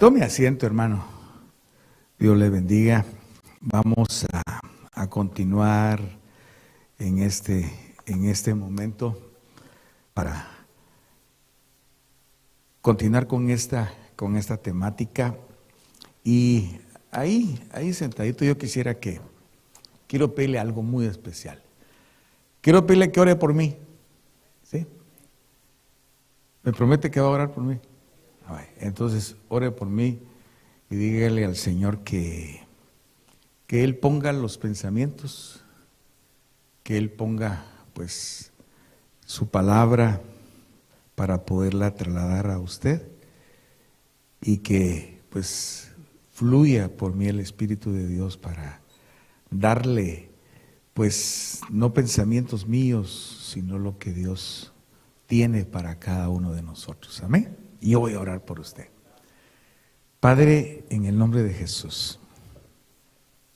Tome asiento, hermano. Dios le bendiga. Vamos a continuar en este momento para continuar con esta temática. Y ahí sentadito quiero pedirle algo muy especial. Quiero pedirle que ore por mí. ¿Sí? ¿Me promete que va a orar por mí? Entonces, ore por mí y dígale al Señor que Él ponga los pensamientos, que Él ponga pues su palabra para poderla trasladar a usted y que pues fluya por mí el Espíritu de Dios para darle pues no pensamientos míos, sino lo que Dios tiene para cada uno de nosotros. Amén. Y yo voy a orar por usted. Padre, en el nombre de Jesús,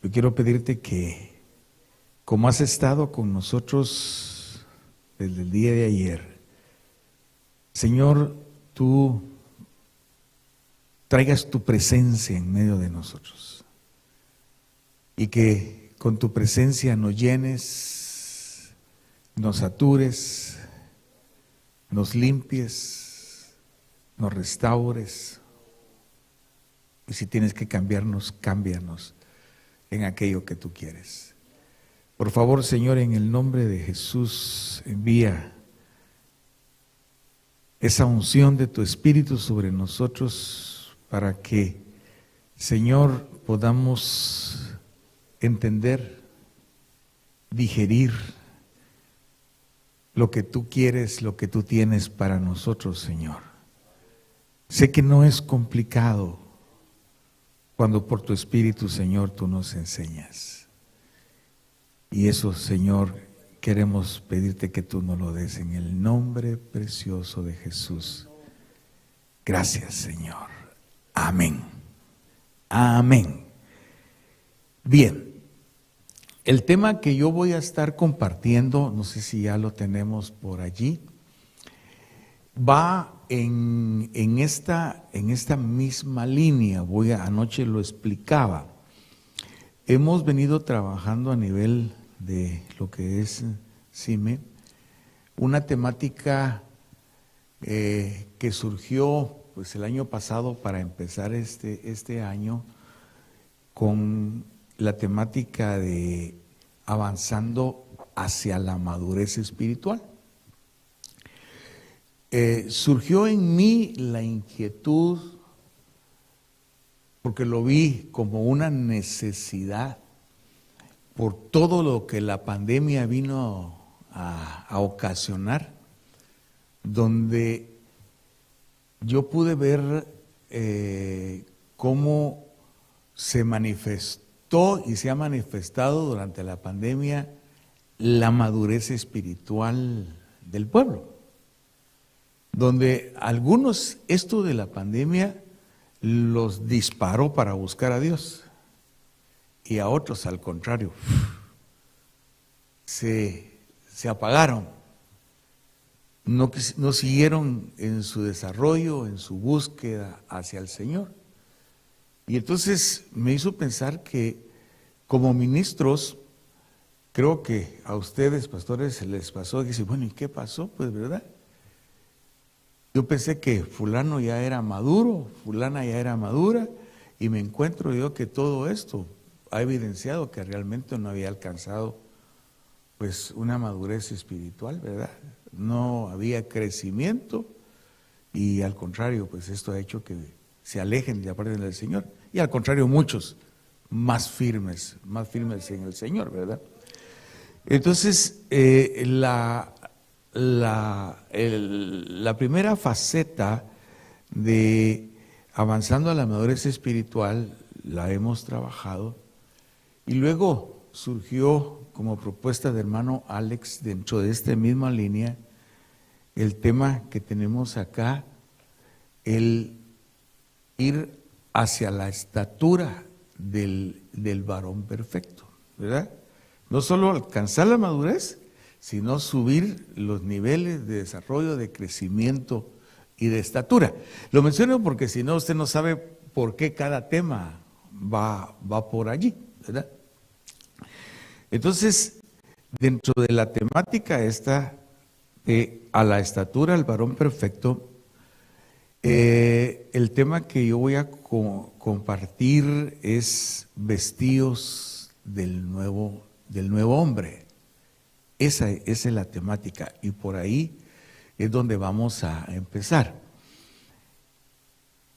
yo quiero pedirte que, como has estado con nosotros desde el día de ayer, Señor, tú traigas tu presencia en medio de nosotros y que con tu presencia nos llenes, nos satures, nos limpies, nos restaures, y si tienes que cambiarnos, cámbianos en aquello que tú quieres. Por favor, Señor, en el nombre de Jesús, envía esa unción de tu Espíritu sobre nosotros para que, Señor, podamos entender, digerir lo que tú quieres, lo que tú tienes para nosotros, Señor. Sé que no es complicado cuando por tu Espíritu, Señor, tú nos enseñas. Y eso, Señor, queremos pedirte que tú nos lo des en el nombre precioso de Jesús. Gracias, Señor. Amén. Amén. Bien, el tema que yo voy a estar compartiendo, no sé si ya lo tenemos por allí, va en esta misma línea. Anoche lo explicaba. Hemos venido trabajando a nivel de lo que es CIME, una temática que surgió pues el año pasado para empezar este año con la temática de avanzando hacia la madurez espiritual. Surgió en mí la inquietud, porque lo vi como una necesidad por todo lo que la pandemia vino a ocasionar, donde yo pude ver cómo se manifestó y se ha manifestado durante la pandemia la madurez espiritual del pueblo. Donde algunos, esto de la pandemia los disparó para buscar a Dios, y a otros al contrario, se apagaron, no siguieron en su desarrollo, en su búsqueda hacia el Señor. Y entonces me hizo pensar que como ministros, creo que a ustedes, pastores, se les pasó, y dicen, bueno, ¿y qué pasó? Pues, ¿verdad? Yo pensé que fulano ya era maduro, fulana ya era madura, y me encuentro yo que todo esto ha evidenciado que realmente no había alcanzado pues una madurez espiritual, ¿verdad? No había crecimiento, y al contrario, pues esto ha hecho que se alejen y aparten del Señor, y al contrario muchos más firmes en el Señor, ¿verdad? Entonces, la primera faceta de avanzando a la madurez espiritual la hemos trabajado, y luego surgió como propuesta de hermano Alex, dentro de esta misma línea, el tema que tenemos acá, el ir hacia la estatura del varón perfecto, ¿verdad? No solo alcanzar la madurez, sino subir los niveles de desarrollo, de crecimiento y de estatura. Lo menciono porque si no, usted no sabe por qué cada tema va por allí, ¿verdad? Entonces, dentro de la temática esta, a la estatura, al varón perfecto, el tema que yo voy a compartir es vestidos del nuevo hombre. Esa es la temática y por ahí es donde vamos a empezar.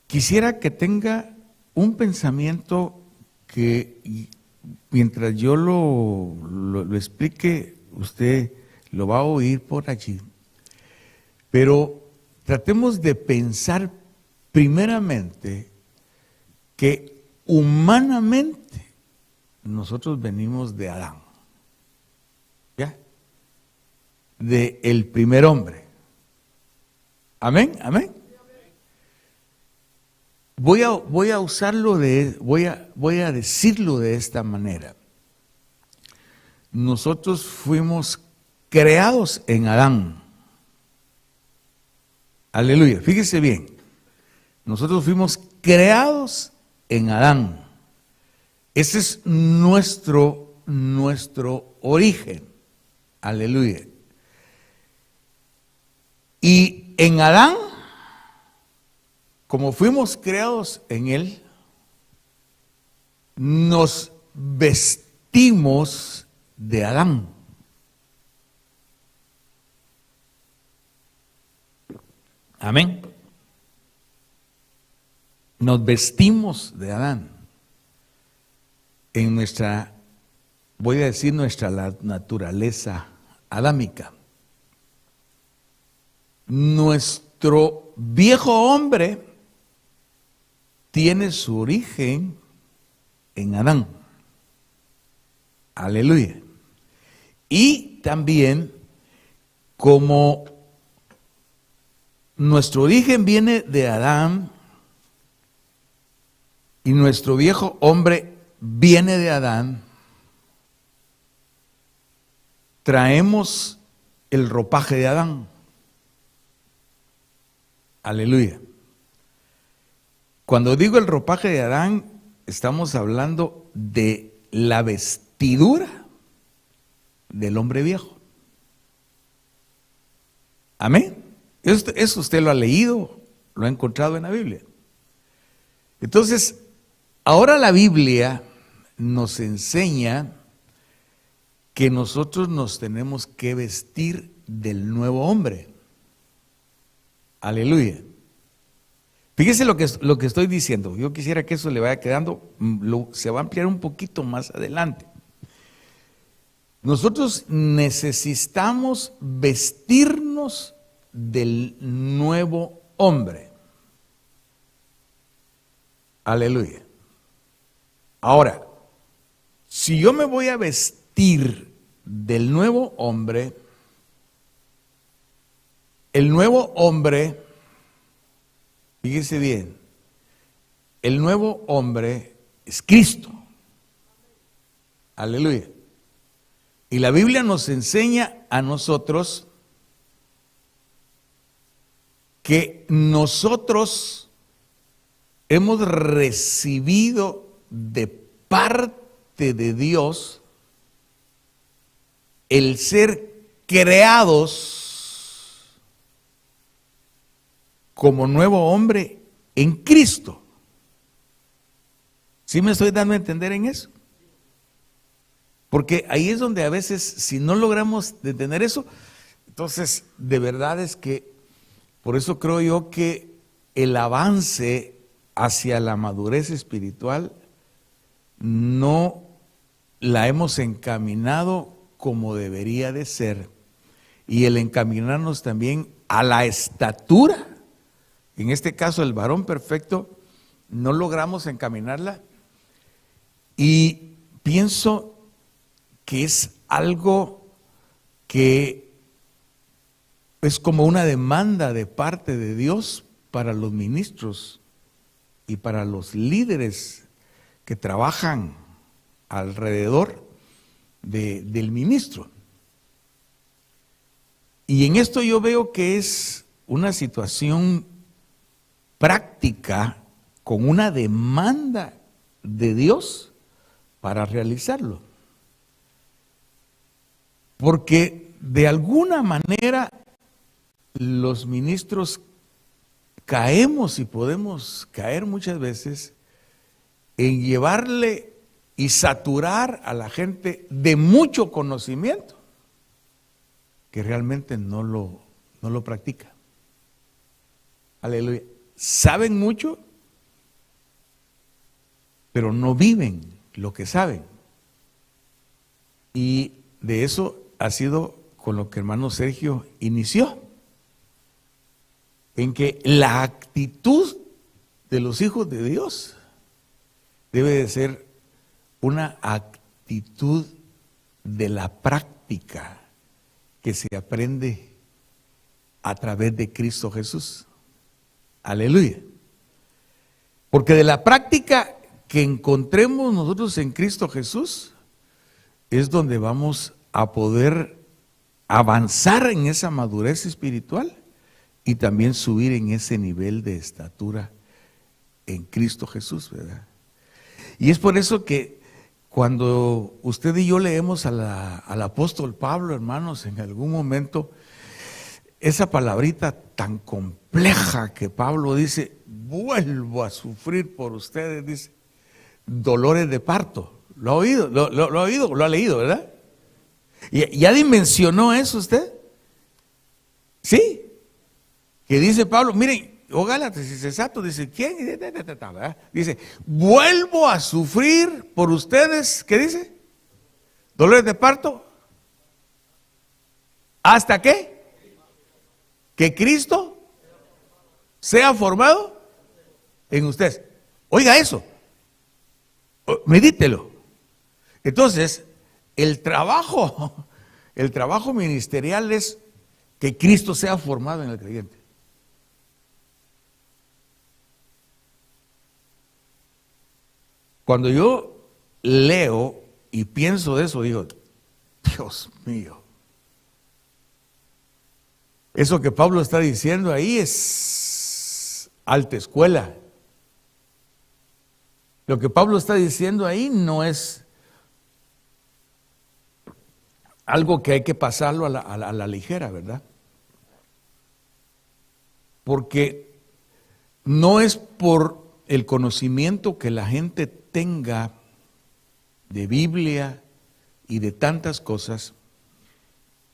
Quisiera que tenga un pensamiento que mientras yo lo explique, usted lo va a oír por allí, pero tratemos de pensar primeramente que humanamente nosotros venimos de Adán, ¿ya? De el primer hombre. Amén, amén. Voy a usarlo voy a decirlo de esta manera. Nosotros fuimos creados en Adán. Aleluya, fíjese bien. Nosotros fuimos creados en Adán. Ese es nuestro origen. Aleluya. Y en Adán, como fuimos creados en él, nos vestimos de Adán. Amén. Nos vestimos de Adán. En nuestra, voy a decir, nuestra naturaleza adámica. Nuestro viejo hombre tiene su origen en Adán. Aleluya. Y también, como nuestro origen viene de Adán y nuestro viejo hombre viene de Adán, traemos el ropaje de Adán. Aleluya. Cuando digo el ropaje de Adán, estamos hablando de la vestidura del hombre viejo. Amén. Eso usted lo ha leído, lo ha encontrado en la Biblia. Entonces, ahora la Biblia nos enseña que nosotros nos tenemos que vestir del nuevo hombre. Aleluya. Fíjese lo que estoy diciendo. Yo quisiera que eso le vaya quedando, se va a ampliar un poquito más adelante. Nosotros necesitamos vestirnos del nuevo hombre. Aleluya. Ahora, si yo me voy a vestir del nuevo hombre, el nuevo hombre, fíjese bien, el nuevo hombre es Cristo. Aleluya. Y la Biblia nos enseña a nosotros que nosotros hemos recibido de parte de Dios el ser creados como nuevo hombre en Cristo. ¿Sí me estoy dando a entender en eso? Porque ahí es donde a veces, si no logramos detener eso, entonces de verdad es que, por eso creo yo que el avance hacia la madurez espiritual no la hemos encaminado como debería de ser, y el encaminarnos también a la estatura, en este caso el varón perfecto, no logramos encaminarla, y pienso que es algo que es como una demanda de parte de Dios para los ministros y para los líderes que trabajan alrededor del ministro. Y en esto yo veo que es una situación práctica con una demanda de Dios para realizarlo. Porque de alguna manera los ministros caemos y podemos caer muchas veces en llevarle y saturar a la gente de mucho conocimiento que realmente no lo practica. Aleluya. Saben mucho, pero no viven lo que saben. Y de eso ha sido con lo que hermano Sergio inició, en que la actitud de los hijos de Dios debe de ser una actitud de la práctica que se aprende a través de Cristo Jesús. Aleluya. Porque de la práctica que encontremos nosotros en Cristo Jesús es donde vamos a poder avanzar en esa madurez espiritual y también subir en ese nivel de estatura en Cristo Jesús, ¿verdad? Y es por eso que cuando usted y yo leemos al apóstol Pablo, hermanos, en algún momento, esa palabrita tan compleja que Pablo dice, vuelvo a sufrir por ustedes, dice, dolores de parto. ¿Lo ha oído? ¿Lo ha oído? ¿Lo ha leído, verdad? ¿Ya dimensionó eso usted? Sí. Que dice Pablo, miren, o Gálatas y Cesato, dice, ¿quién? ¿Verdad? Dice, vuelvo a sufrir por ustedes, ¿qué dice? Dolores de parto. ¿Hasta qué? Que Cristo sea formado en ustedes. Oiga eso, medítelo. Entonces, el trabajo ministerial es que Cristo sea formado en el creyente. Cuando yo leo y pienso de eso, digo, Dios mío, eso que Pablo está diciendo ahí es alta escuela. Lo que Pablo está diciendo ahí no es algo que hay que pasarlo a la ligera, ¿verdad? Porque no es por el conocimiento que la gente tenga de Biblia y de tantas cosas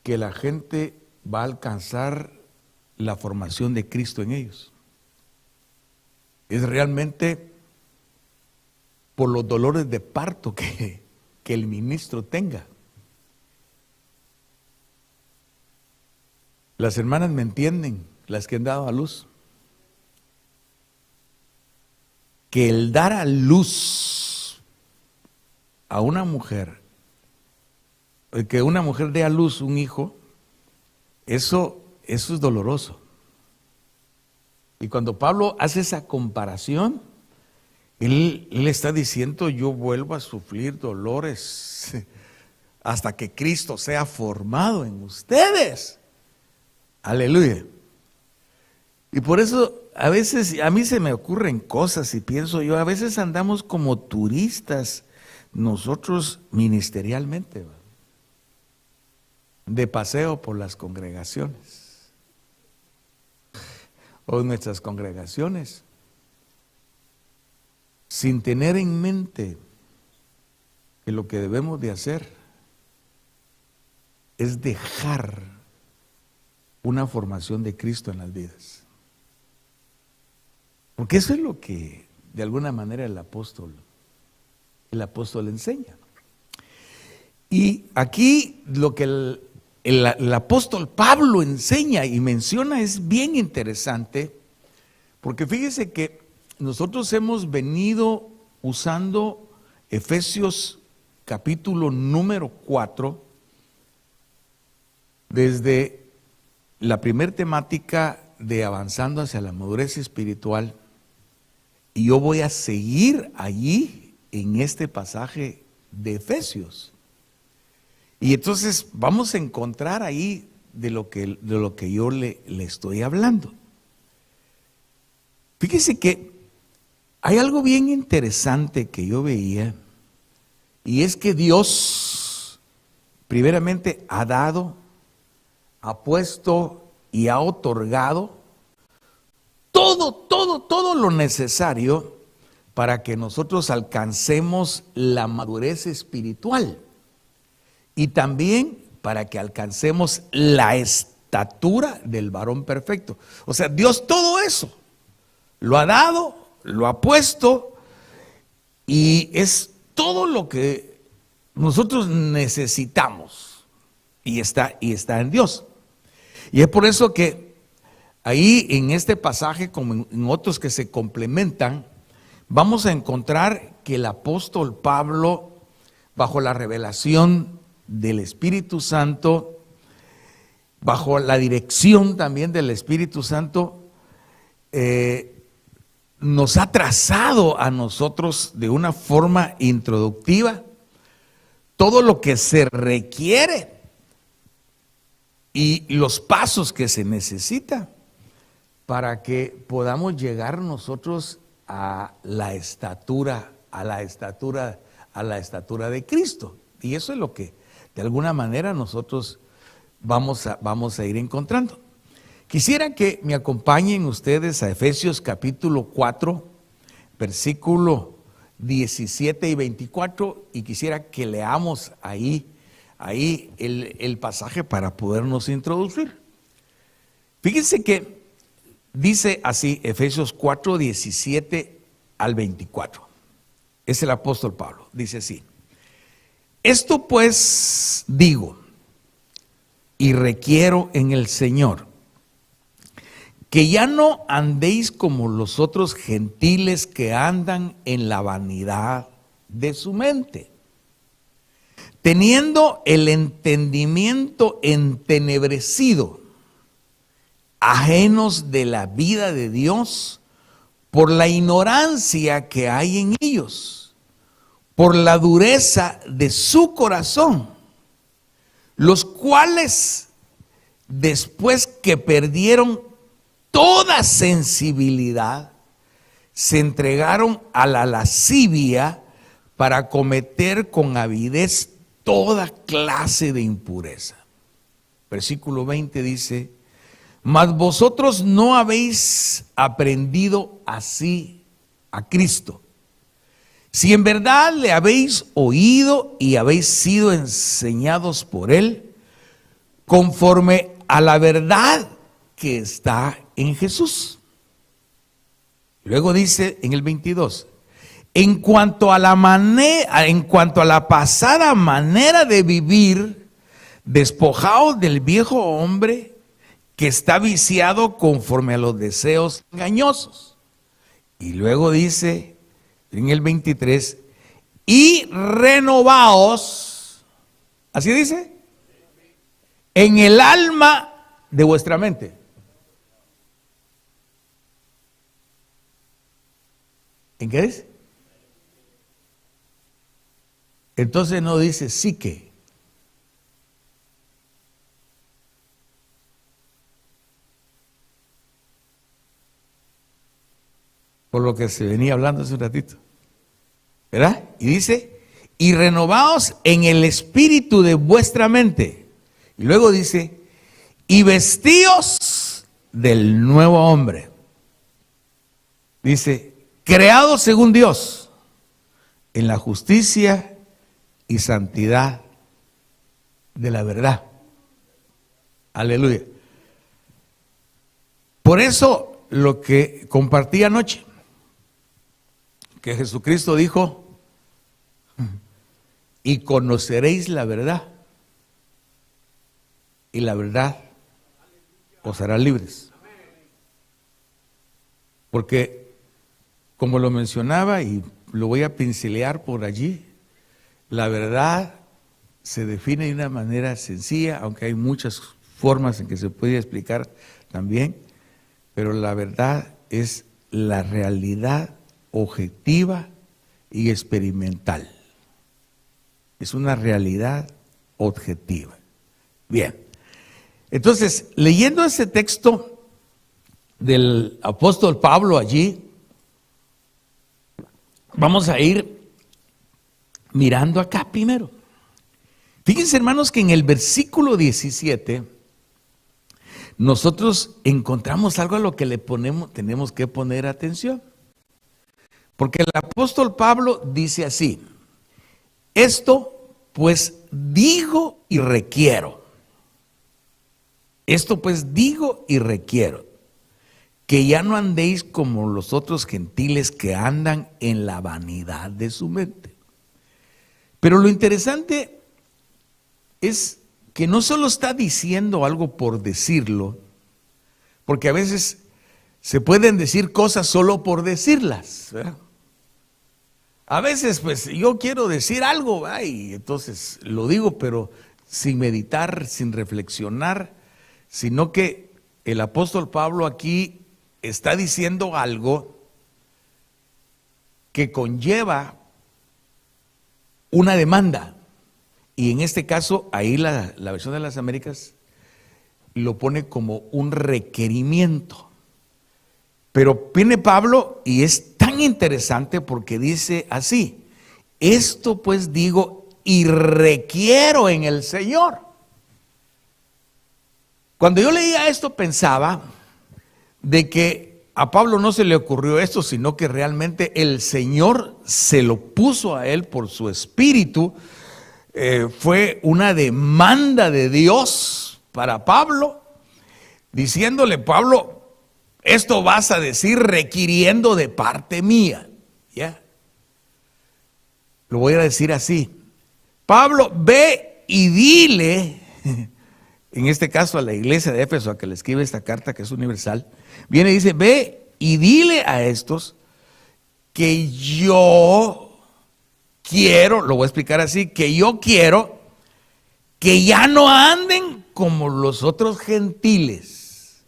que la gente va a alcanzar la formación de Cristo en ellos. Es realmente por los dolores de parto que el ministro tenga. Las hermanas me entienden, las que han dado a luz, que el dar a luz a una mujer, que una mujer dé a luz un hijo, eso es doloroso. Y cuando Pablo hace esa comparación, él está diciendo, yo vuelvo a sufrir dolores hasta que Cristo sea formado en ustedes. Aleluya. Y por eso a veces a mí se me ocurren cosas y pienso yo, a veces andamos como turistas nosotros ministerialmente, de paseo por las congregaciones o en nuestras congregaciones, sin tener en mente que lo que debemos de hacer es dejar una formación de Cristo en las vidas. Porque eso es lo que de alguna manera el apóstol enseña. Y aquí lo que el apóstol Pablo enseña y menciona es bien interesante, porque fíjese que nosotros hemos venido usando Efesios capítulo número 4 desde la primera temática de avanzando hacia la madurez espiritual, y yo voy a seguir allí en este pasaje de Efesios. Y entonces vamos a encontrar ahí de lo que yo le estoy hablando. Fíjese que hay algo bien interesante que yo veía, y es que Dios primeramente ha dado, ha puesto y ha otorgado todo lo necesario para que nosotros alcancemos la madurez espiritual y también para que alcancemos la estatura del varón perfecto. O sea, Dios todo eso lo ha dado, lo ha puesto, y es todo lo que nosotros necesitamos, y está en Dios. Y es por eso que ahí en este pasaje, como en otros que se complementan, vamos a encontrar que el apóstol Pablo, bajo la revelación del Espíritu Santo, bajo la dirección también del Espíritu Santo, nos ha trazado a nosotros de una forma introductiva todo lo que se requiere y los pasos que se necesita para que podamos llegar nosotros a la estatura de Cristo. Y eso es lo que de alguna manera nosotros vamos a ir encontrando. Quisiera que me acompañen ustedes a Efesios capítulo 4, versículo 17 y 24, y quisiera que leamos ahí el pasaje para podernos introducir. Fíjense que dice así, Efesios 4, 17 al 24. Es el apóstol Pablo, dice así: esto pues digo y requiero en el Señor, que ya no andéis como los otros gentiles que andan en la vanidad de su mente, teniendo el entendimiento entenebrecido, ajenos de la vida de Dios por la ignorancia que hay en ellos, por la dureza de su corazón, los cuales, después que perdieron toda sensibilidad, se entregaron a la lascivia para cometer con avidez toda clase de impureza. Versículo 20 dice: mas vosotros no habéis aprendido así a Cristo, si en verdad le habéis oído y habéis sido enseñados por Él, conforme a la verdad que está en Jesús. Luego dice en el 22: en cuanto a la pasada manera de vivir, despojaos del viejo hombre que está viciado conforme a los deseos engañosos. Y luego dice en el 23: y renovaos, así dice, en el alma de vuestra mente. ¿En qué dice? Entonces no dice psique. Por lo que se venía hablando hace un ratito, ¿verdad? Y dice: y renovaos en el espíritu de vuestra mente. Y luego dice: y vestíos del nuevo hombre. Dice: creado según Dios, en la justicia y santidad de la verdad. Aleluya. Por eso lo que compartí anoche, que Jesucristo dijo: y conoceréis la verdad, y la verdad os hará libres. Porque, como lo mencionaba y lo voy a pincelear por allí, la verdad se define de una manera sencilla, aunque hay muchas formas en que se puede explicar también, pero la verdad es la realidad objetiva y experimental. Es una realidad objetiva. Bien, Entonces, leyendo ese texto del apóstol Pablo allí, vamos a ir mirando acá primero. Fíjense, hermanos, que en el versículo 17 nosotros encontramos algo a lo que tenemos que poner atención. Porque el apóstol Pablo dice así: esto pues digo y requiero. Esto pues digo y requiero, que ya no andéis como los otros gentiles que andan en la vanidad de su mente. Pero lo interesante es que no solo está diciendo algo por decirlo, porque a veces se pueden decir cosas solo por decirlas, ¿verdad? A veces pues yo quiero decir algo, ¿verdad? Y entonces lo digo, pero sin meditar, sin reflexionar, sino que el apóstol Pablo aquí está diciendo algo que conlleva una demanda. Y en este caso, ahí la versión de las Américas lo pone como un requerimiento. Pero viene Pablo y es tan interesante porque dice así: esto pues digo y requiero en el Señor. Cuando yo leía esto pensaba de que a Pablo no se le ocurrió esto, sino que realmente el Señor se lo puso a él por su espíritu. Fue una demanda de Dios para Pablo, diciéndole: Pablo, esto vas a decir requiriendo de parte mía. ¿Ya? Lo voy a decir así: Pablo, ve y dile, en este caso a la iglesia de Éfeso, a que le escribe esta carta que es universal, viene y dice: ve y dile a estos que yo quiero, lo voy a explicar así, que yo quiero que ya no anden como los otros gentiles,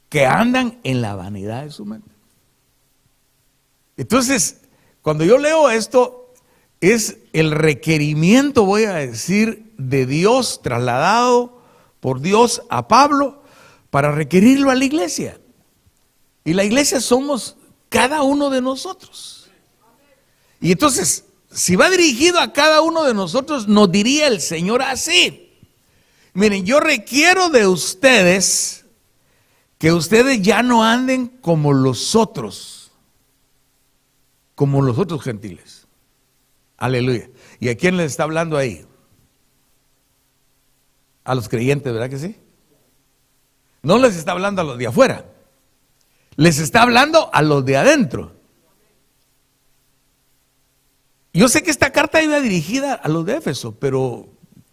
que andan en la vanidad de su mente. Entonces, cuando yo leo esto, es el requerimiento, voy a decir, de Dios, trasladado por Dios a Pablo para requerirlo a la iglesia. Y la iglesia somos cada uno de nosotros. Y entonces, si va dirigido a cada uno de nosotros, nos diría el Señor así: miren, yo requiero de ustedes que ustedes ya no anden como los otros gentiles. Aleluya. ¿Y a quién les está hablando ahí? A los creyentes, ¿verdad que sí? No les está hablando a los de afuera, les está hablando a los de adentro. Yo sé que esta carta iba dirigida a los de Éfeso, pero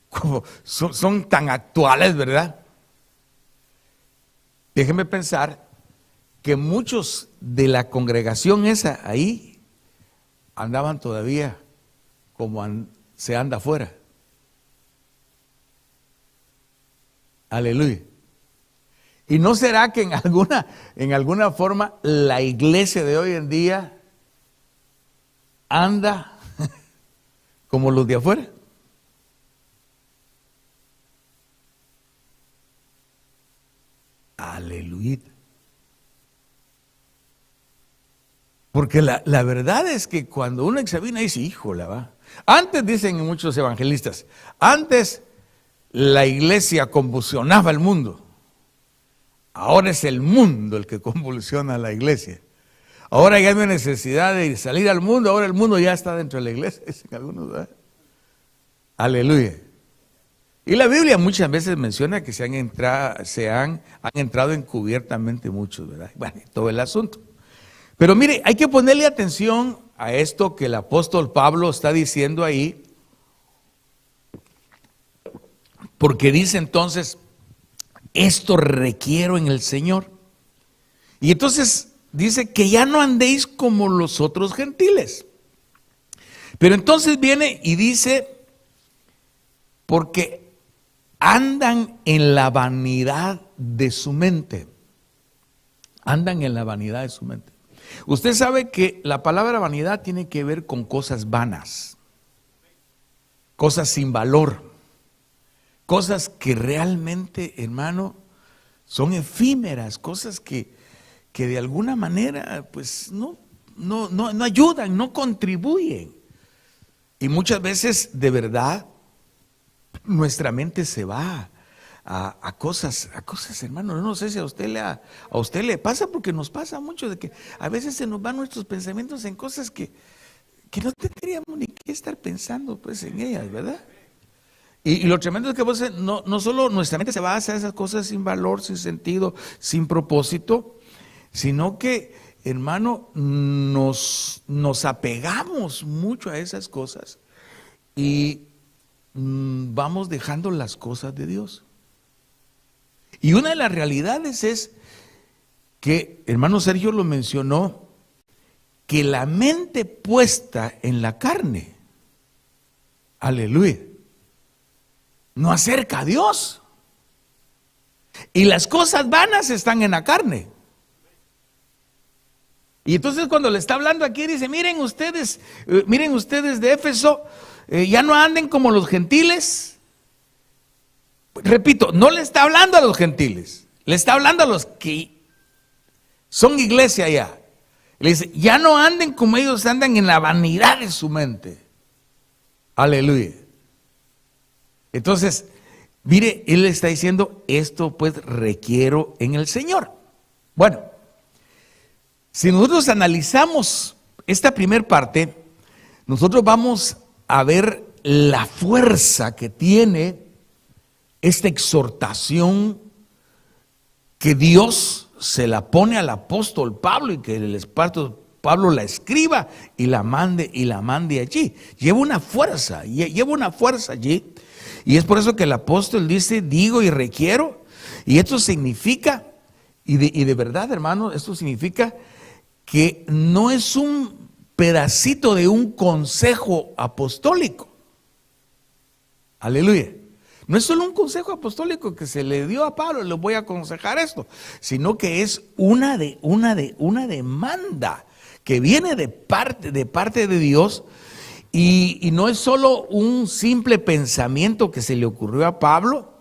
como son tan actuales, ¿verdad? Déjenme pensar que muchos de la congregación esa ahí andaban todavía como se anda afuera. Aleluya. ¿Y no será que en alguna forma la iglesia de hoy en día anda como los de afuera? Aleluya. Porque la verdad es que cuando uno examina dice: híjole, va. Antes, dicen muchos evangelistas, antes la iglesia convulsionaba el mundo. Ahora es el mundo el que convulsiona a la iglesia. Ahora ya no hay necesidad de salir al mundo, ahora el mundo ya está dentro de la iglesia, dicen algunos, ¿verdad? Aleluya. Y la Biblia muchas veces menciona que han entrado encubiertamente muchos, ¿verdad? Bueno, todo el asunto. Pero mire, hay que ponerle atención a esto que el apóstol Pablo está diciendo ahí, porque dice entonces: esto requiero en el Señor. Y entonces dice que ya no andéis como los otros gentiles. Pero entonces viene y dice: porque andan en la vanidad de su mente. Andan en la vanidad de su mente. Usted sabe que la palabra vanidad tiene que ver con cosas vanas, cosas sin valor, cosas que realmente, hermano, son efímeras, cosas que de alguna manera pues no ayudan, no contribuyen. Y muchas veces de verdad nuestra mente se va a cosas, hermano. No sé si a usted le pasa, porque nos pasa mucho de que a veces se nos van nuestros pensamientos en cosas que no tendríamos ni que estar pensando pues en ellas, ¿verdad? Y lo tremendo es que no solo nuestra mente se va hacia esas cosas sin valor, sin sentido, sin propósito, sino que, hermano, nos apegamos mucho a esas cosas y vamos dejando las cosas de Dios. Y una de las realidades es que, hermano Sergio lo mencionó, que la mente puesta en la carne, aleluya, no acerca a Dios. Y las cosas vanas están en la carne. Y entonces cuando le está hablando aquí dice, miren ustedes de Éfeso, ya no anden como los gentiles. Repito, no le está hablando a los gentiles, le está hablando a los que son iglesia ya. Le dice, ya no anden como ellos andan en la vanidad de su mente. Aleluya. Entonces, mire, él le está diciendo, esto pues requiero en el Señor. Bueno, si nosotros analizamos esta primer parte, nosotros vamos a ver la fuerza que tiene esta exhortación que Dios se la pone al apóstol Pablo y que el apóstol Pablo la escriba y la mande allí. Lleva una fuerza allí. Y es por eso que el apóstol dice, digo y requiero. Y esto significa, y de verdad, hermano, esto significa que no es un pedacito de un consejo apostólico. Aleluya. No es solo un consejo apostólico que se le dio a Pablo, le voy a aconsejar esto, sino que es una demanda que viene de parte de Dios. Y no es solo un simple pensamiento que se le ocurrió a Pablo,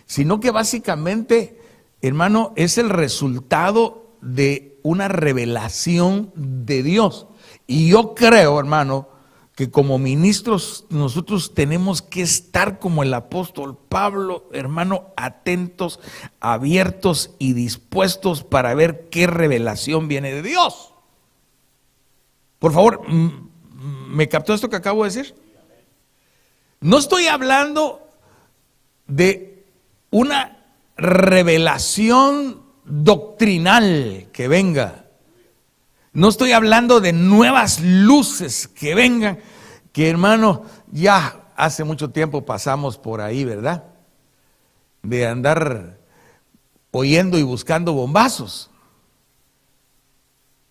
sino que básicamente, hermano, es el resultado de una revelación de Dios. Y yo creo, hermano, que como ministros nosotros tenemos que estar como el apóstol Pablo, hermano, atentos, abiertos y dispuestos para ver qué revelación viene de Dios. Por favor, ¿me captó esto que acabo de decir? No estoy hablando de una revelación doctrinal que venga. No estoy hablando de nuevas luces que vengan, que hermano, ya hace mucho tiempo pasamos por ahí, ¿verdad? De andar oyendo y buscando bombazos.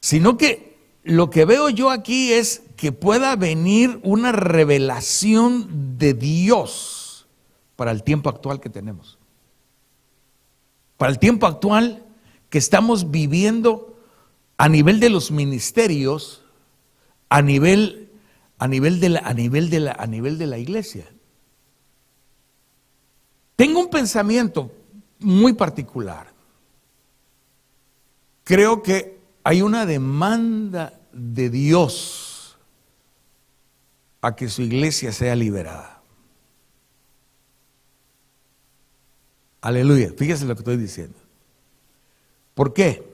Sino que lo que veo yo aquí es que pueda venir una revelación de Dios para el tiempo actual que tenemos. Para el tiempo actual que estamos viviendo a nivel de los ministerios, a nivel de la iglesia. Tengo un pensamiento muy particular. Creo que hay una demanda de Dios a que su iglesia sea liberada. Aleluya, fíjese lo que estoy diciendo. ¿Por qué?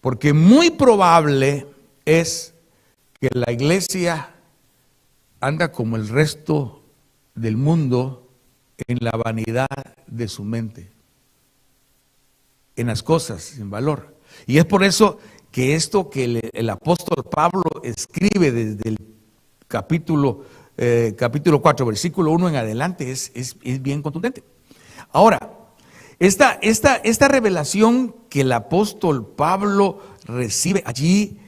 Porque muy probable es que la iglesia anda como el resto del mundo en la vanidad de su mente, en las cosas sin valor. Y es por eso que esto que el apóstol Pablo escribe desde el capítulo 4, versículo 1 en adelante es bien contundente. Ahora, esta revelación que el apóstol Pablo recibe allí,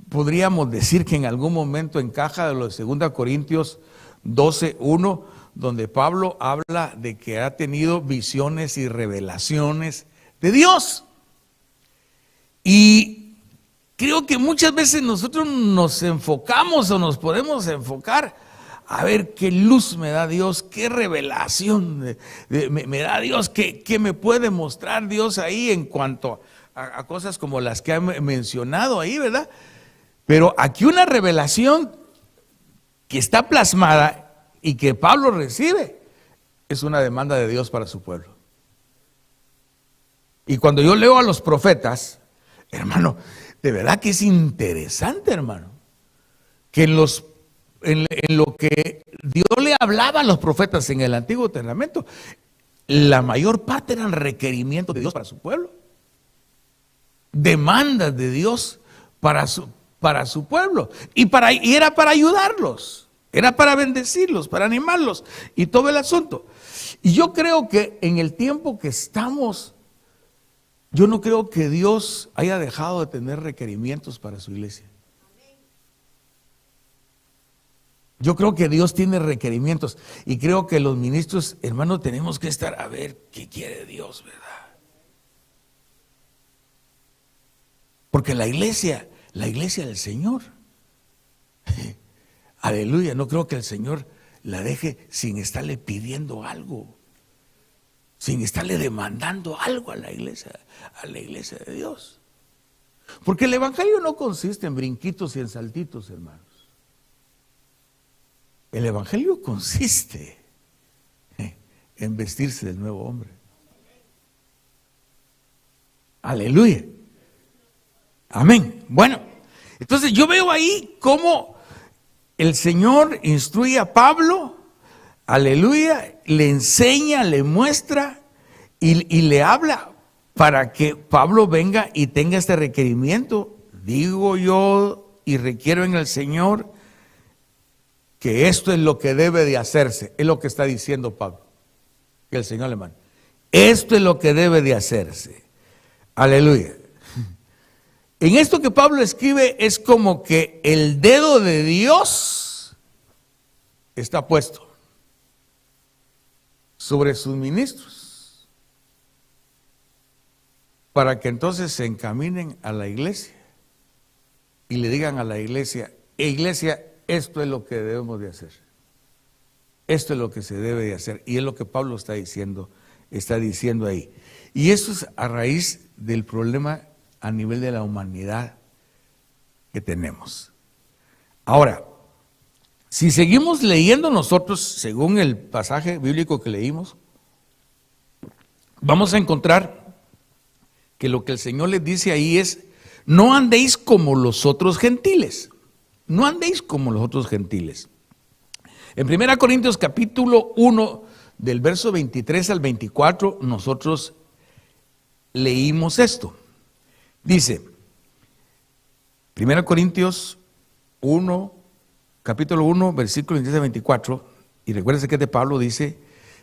podríamos decir que en algún momento encaja de los de 2 Corintios 12:1, donde Pablo habla de que ha tenido visiones y revelaciones de Dios. Y creo que muchas veces nosotros nos enfocamos o nos podemos enfocar a ver qué luz me da Dios, qué revelación me da Dios, qué me puede mostrar Dios ahí en cuanto a cosas como las que han mencionado ahí, ¿verdad? Pero aquí una revelación que está plasmada y que Pablo recibe es una demanda de Dios para su pueblo. Y cuando yo leo a los profetas, hermano, de verdad que es interesante, hermano, que en lo que Dios le hablaba a los profetas en el Antiguo Testamento, la mayor parte eran requerimientos de Dios para su pueblo, demandas de Dios para su pueblo, y era para ayudarlos, era para bendecirlos, para animarlos y todo el asunto. Y yo creo que en el tiempo que estamos, yo no creo que Dios haya dejado de tener requerimientos para su iglesia. Yo creo que Dios tiene requerimientos y creo que los ministros, hermanos, tenemos que estar a ver qué quiere Dios, ¿verdad? Porque la iglesia del Señor, aleluya, no creo que el Señor la deje sin estarle pidiendo algo, sin estarle demandando algo a la iglesia de Dios. Porque el evangelio no consiste en brinquitos y en saltitos, hermanos. El evangelio consiste en vestirse del nuevo hombre. Aleluya. Amén. Bueno, entonces yo veo ahí cómo el Señor instruye a Pablo, aleluya, le enseña, le muestra y le habla para que Pablo venga y tenga este requerimiento. Digo yo y requiero en el Señor que esto es lo que debe de hacerse. Es lo que está diciendo Pablo, que el Señor le manda. Esto es lo que debe de hacerse. Aleluya. En esto que Pablo escribe es como que el dedo de Dios está puesto sobre sus ministros para que entonces se encaminen a la iglesia y le digan a la iglesia, iglesia, esto es lo que debemos de hacer. Esto es lo que se debe de hacer. Y es lo que Pablo está diciendo ahí. Y eso es a raíz del problema a nivel de la humanidad que tenemos. Ahora, si seguimos leyendo nosotros, según el pasaje bíblico que leímos, vamos a encontrar que lo que el Señor les dice ahí es, no andéis como los otros gentiles. No andéis como los otros gentiles. En 1 Corintios capítulo 1, del verso 23 al 24, nosotros leímos esto. Dice, 1 Corintios 1, capítulo 1, versículo 23 al 24, y recuérdense que de Pablo dice,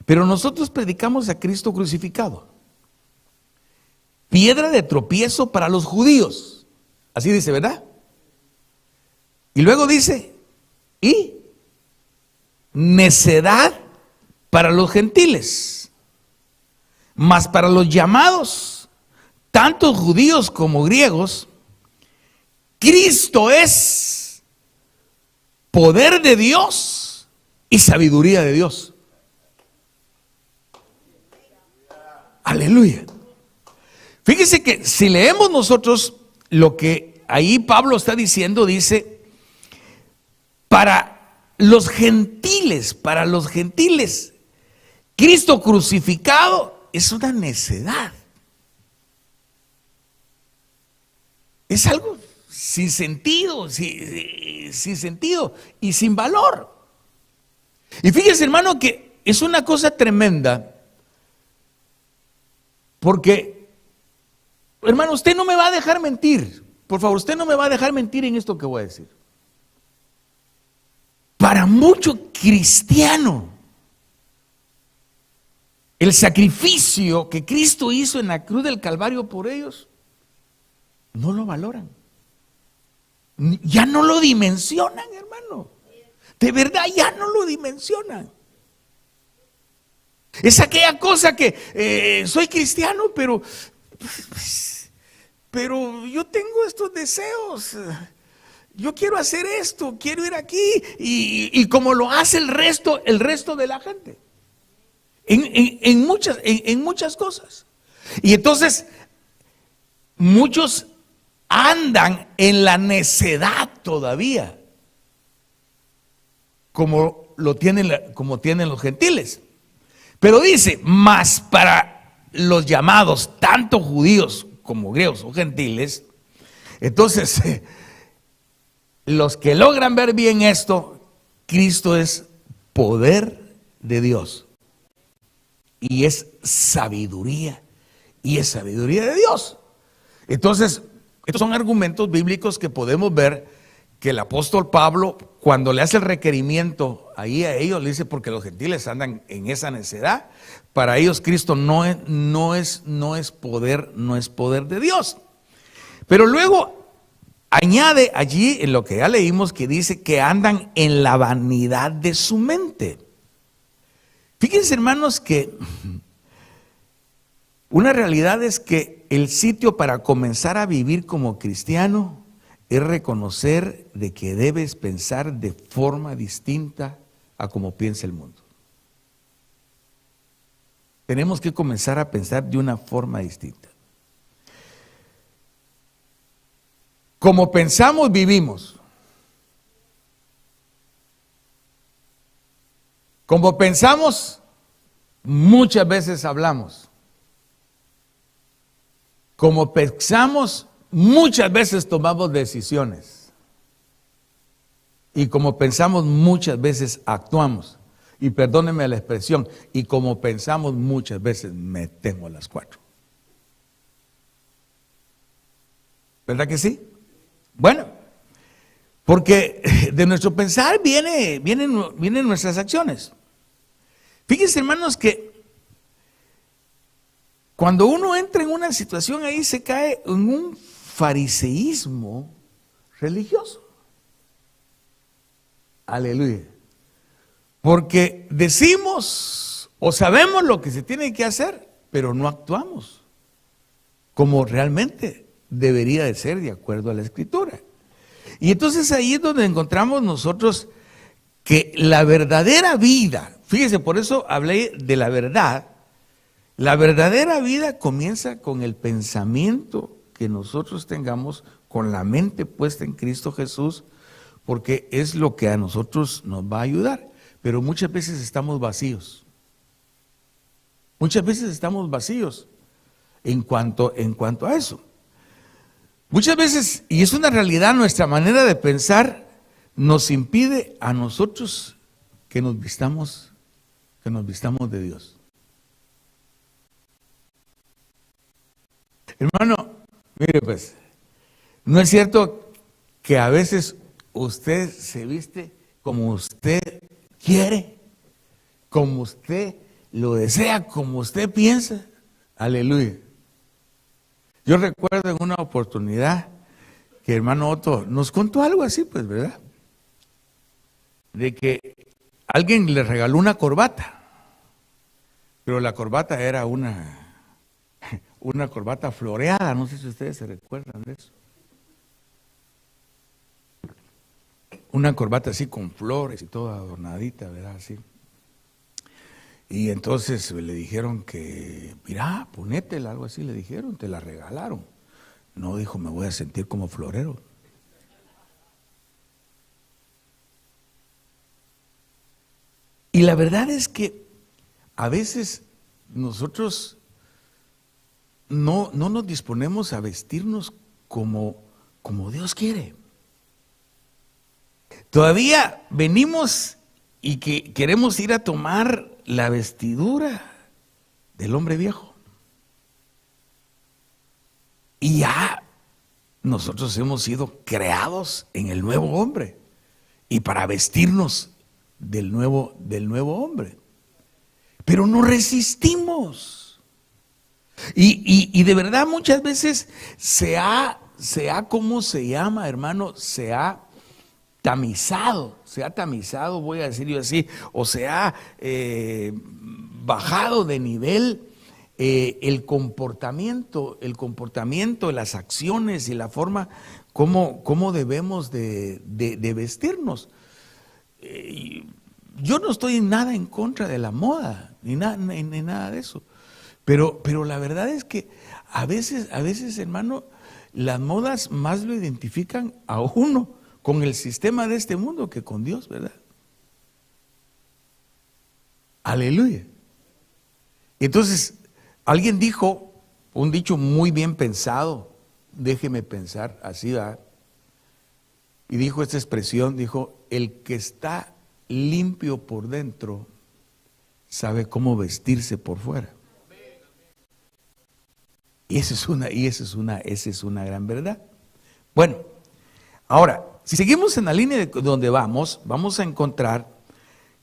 pero nosotros predicamos a Cristo crucificado, piedra de tropiezo para los judíos. Así dice, ¿verdad? Y luego dice, y necedad para los gentiles, mas para los llamados, tanto judíos como griegos, Cristo es poder de Dios y sabiduría de Dios. Aleluya. Fíjese que si leemos nosotros lo que ahí Pablo está diciendo, dice, para los gentiles, Cristo crucificado es una necedad. Es algo sin sentido, sin sentido y sin valor. Y fíjese, hermano, que es una cosa tremenda, porque, hermano, usted no me va a dejar mentir. Por favor, usted no me va a dejar mentir en esto que voy a decir. Para mucho cristiano, el sacrificio que Cristo hizo en la cruz del Calvario por ellos, no lo valoran. Ya no lo dimensionan, hermano. De verdad, ya no lo dimensionan. Es aquella cosa que soy cristiano, pero yo tengo estos deseos. yo quiero hacer esto, quiero ir aquí, y como lo hace el resto de la gente, en muchas cosas. Y entonces, muchos andan en la necedad todavía, como tienen los gentiles. Pero dice, mas para los llamados, tanto judíos como griegos o gentiles, entonces, los que logran ver bien esto, Cristo es poder de Dios. Y es sabiduría. Y es sabiduría de Dios. Entonces, estos son argumentos bíblicos que podemos ver que el apóstol Pablo, cuando le hace el requerimiento ahí a ellos, le dice, porque los gentiles andan en esa necedad. Para ellos Cristo no es poder de Dios. Pero luego añade allí en lo que ya leímos que dice que andan en la vanidad de su mente. Fíjense, hermanos, que una realidad es que el sitio para comenzar a vivir como cristiano es reconocer de que debes pensar de forma distinta a como piensa el mundo. Tenemos que comenzar a pensar de una forma distinta. Como pensamos, vivimos. Como pensamos, muchas veces hablamos. Como pensamos, muchas veces tomamos decisiones. Y como pensamos, muchas veces actuamos. Y perdónenme la expresión, y como pensamos, muchas veces metemos las cuatro. ¿Verdad que sí? Bueno, porque de nuestro pensar vienen nuestras acciones. Fíjense, hermanos, que cuando uno entra en una situación ahí se cae en un fariseísmo religioso. Aleluya. Porque decimos o sabemos lo que se tiene que hacer, pero no actuamos como realmente debería de ser de acuerdo a la Escritura. Y entonces ahí es donde encontramos nosotros que la verdadera vida, fíjese, por eso hablé de la verdad. La verdadera vida comienza con el pensamiento que nosotros tengamos, con la mente puesta en Cristo Jesús, porque es lo que a nosotros nos va a ayudar. Pero muchas veces estamos vacíos. Muchas veces estamos vacíos en cuanto a eso. Muchas veces, y es una realidad, nuestra manera de pensar nos impide a nosotros que nos vistamos de Dios. Hermano, mire pues, ¿no es cierto que a veces usted se viste como usted quiere, como usted lo desea, como usted piensa? Aleluya. Yo recuerdo en una oportunidad que el hermano Otto nos contó algo así, pues, ¿verdad? De que alguien le regaló una corbata, pero la corbata era una corbata floreada, no sé si ustedes se recuerdan de eso. Una corbata así con flores y toda adornadita, ¿verdad? Así. Y entonces le dijeron que, mira, ponétela, algo así le dijeron, te la regalaron. No, dijo, me voy a sentir como florero. Y la verdad es que a veces nosotros no nos disponemos a vestirnos como Dios quiere. Todavía venimos y que queremos ir a tomar la vestidura del hombre viejo. Y ya nosotros hemos sido creados en el nuevo hombre y para vestirnos del nuevo hombre. Pero no resistimos. Y de verdad muchas veces se ha, ¿cómo se llama, hermano? Se ha tamizado, voy a decir yo así, o se ha bajado de nivel el comportamiento, las acciones y la forma cómo debemos de vestirnos. Yo no estoy en nada en contra de la moda, ni nada de eso. Pero la verdad es que a veces, hermano, las modas más lo identifican a uno con el sistema de este mundo que con Dios, ¿verdad? Aleluya. Entonces, alguien dijo, un dicho muy bien pensado, déjeme pensar, así va, y dijo esta expresión, dijo, el que está limpio por dentro sabe cómo vestirse por fuera. Y esa es una gran verdad. Bueno, ahora, si seguimos en la línea de donde vamos a encontrar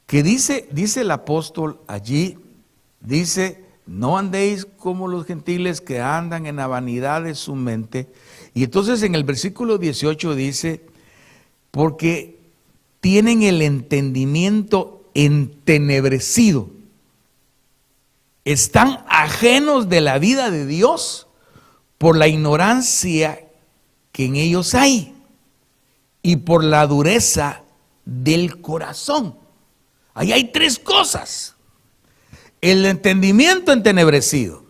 que dice el apóstol allí, dice, no andéis como los gentiles que andan en la vanidad de su mente. Y entonces en el versículo 18 dice, porque tienen el entendimiento entenebrecido, están ajenos de la vida de Dios por la ignorancia que en ellos hay y por la dureza del corazón. Ahí hay tres cosas: el entendimiento entenebrecido,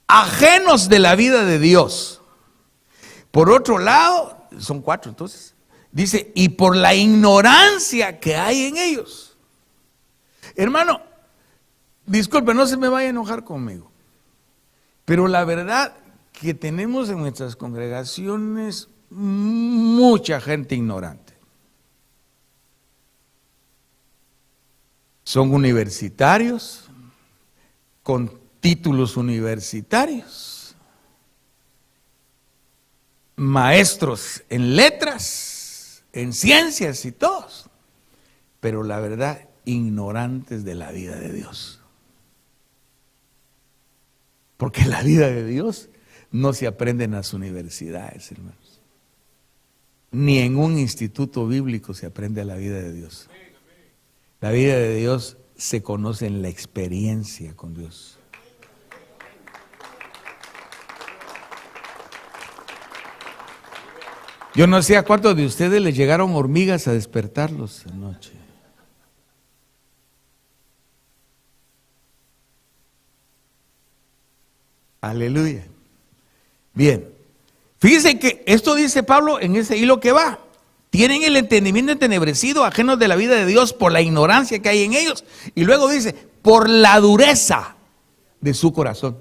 ajenos de la vida de Dios. Por otro lado, son cuatro entonces, dice, y por la ignorancia que hay en ellos. Hermano, disculpe, no se me vaya a enojar conmigo, pero la verdad que tenemos en nuestras congregaciones mucha gente ignorante. Son universitarios, con títulos universitarios, maestros en letras, en ciencias y todos, pero la verdad, ignorantes de la vida de Dios. Porque la vida de Dios no se aprende en las universidades, hermanos. Ni en un instituto bíblico se aprende la vida de Dios. La vida de Dios se conoce en la experiencia con Dios. Yo no sé a cuántos de ustedes les llegaron hormigas a despertarlos anoche. Aleluya. Bien. Fíjense que esto dice Pablo en ese hilo que va. Tienen el entendimiento entenebrecido, ajenos de la vida de Dios por la ignorancia que hay en ellos. Y luego dice, por la dureza de su corazón.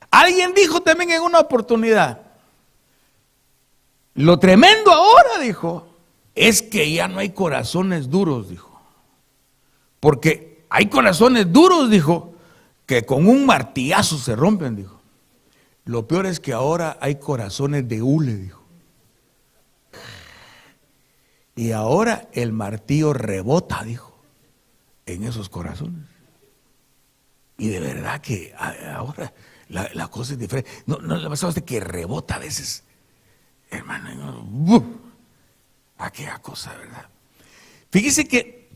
Alguien dijo también en una oportunidad, lo tremendo ahora, dijo, es que ya no hay corazones duros, dijo. Porque hay corazones duros, dijo, que con un martillazo se rompen, dijo. Lo peor es que ahora hay corazones de hule, dijo. Y ahora el martillo rebota, dijo, en esos corazones. Y de verdad que ahora la cosa es diferente. No le pasa a usted que rebota a veces, hermano. Aquella cosa, ¿verdad? Fíjese que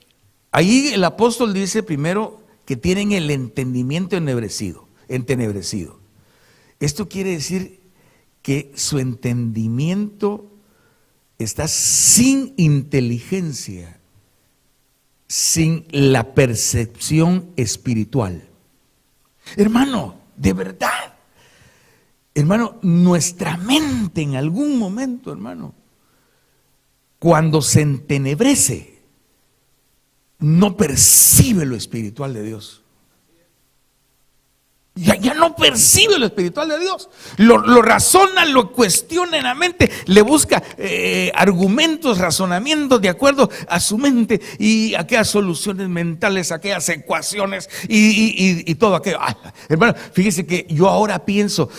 ahí el apóstol dice primero que tienen el entendimiento entenebrecido. Esto quiere decir que su entendimiento está sin inteligencia, sin la percepción espiritual. Hermano, de verdad, hermano, nuestra mente en algún momento, hermano, cuando se entenebrece, no percibe lo espiritual de Dios. Ya no percibe lo espiritual de Dios. Lo razona, lo cuestiona en la mente, le busca argumentos, razonamientos de acuerdo a su mente y aquellas soluciones mentales, aquellas ecuaciones y todo aquello. Ay, hermano, fíjese que yo ahora pienso,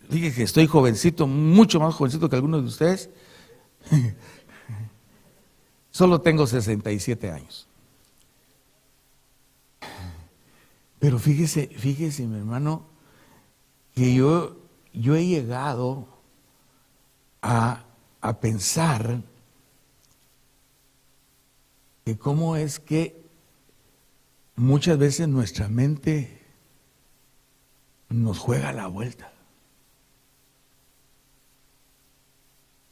fíjese que estoy jovencito, mucho más jovencito que algunos de ustedes. Solo tengo 67 años. Pero fíjese, mi hermano, que yo he llegado a pensar que cómo es que muchas veces nuestra mente nos juega la vuelta.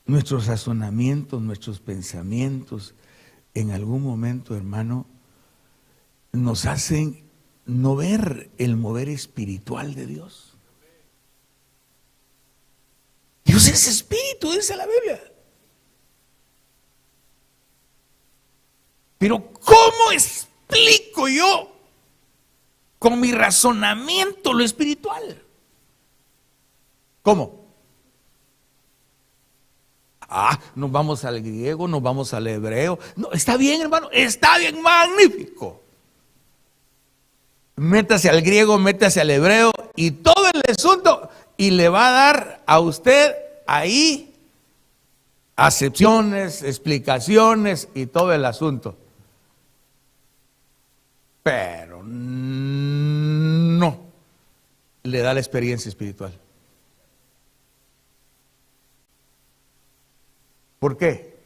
Nuestros razonamientos, nuestros pensamientos, en algún momento, hermano, nos hacen no ver el mover espiritual de Dios. Dios es espíritu, dice la Biblia. Pero ¿cómo explico yo con mi razonamiento lo espiritual? ¿Cómo? Nos vamos al griego, nos vamos al hebreo. No, está bien, hermano, está bien, magnífico. Métase al griego, métase al hebreo y todo el asunto, y le va a dar a usted ahí acepciones, explicaciones y todo el asunto. Pero no le da la experiencia espiritual. ¿Por qué?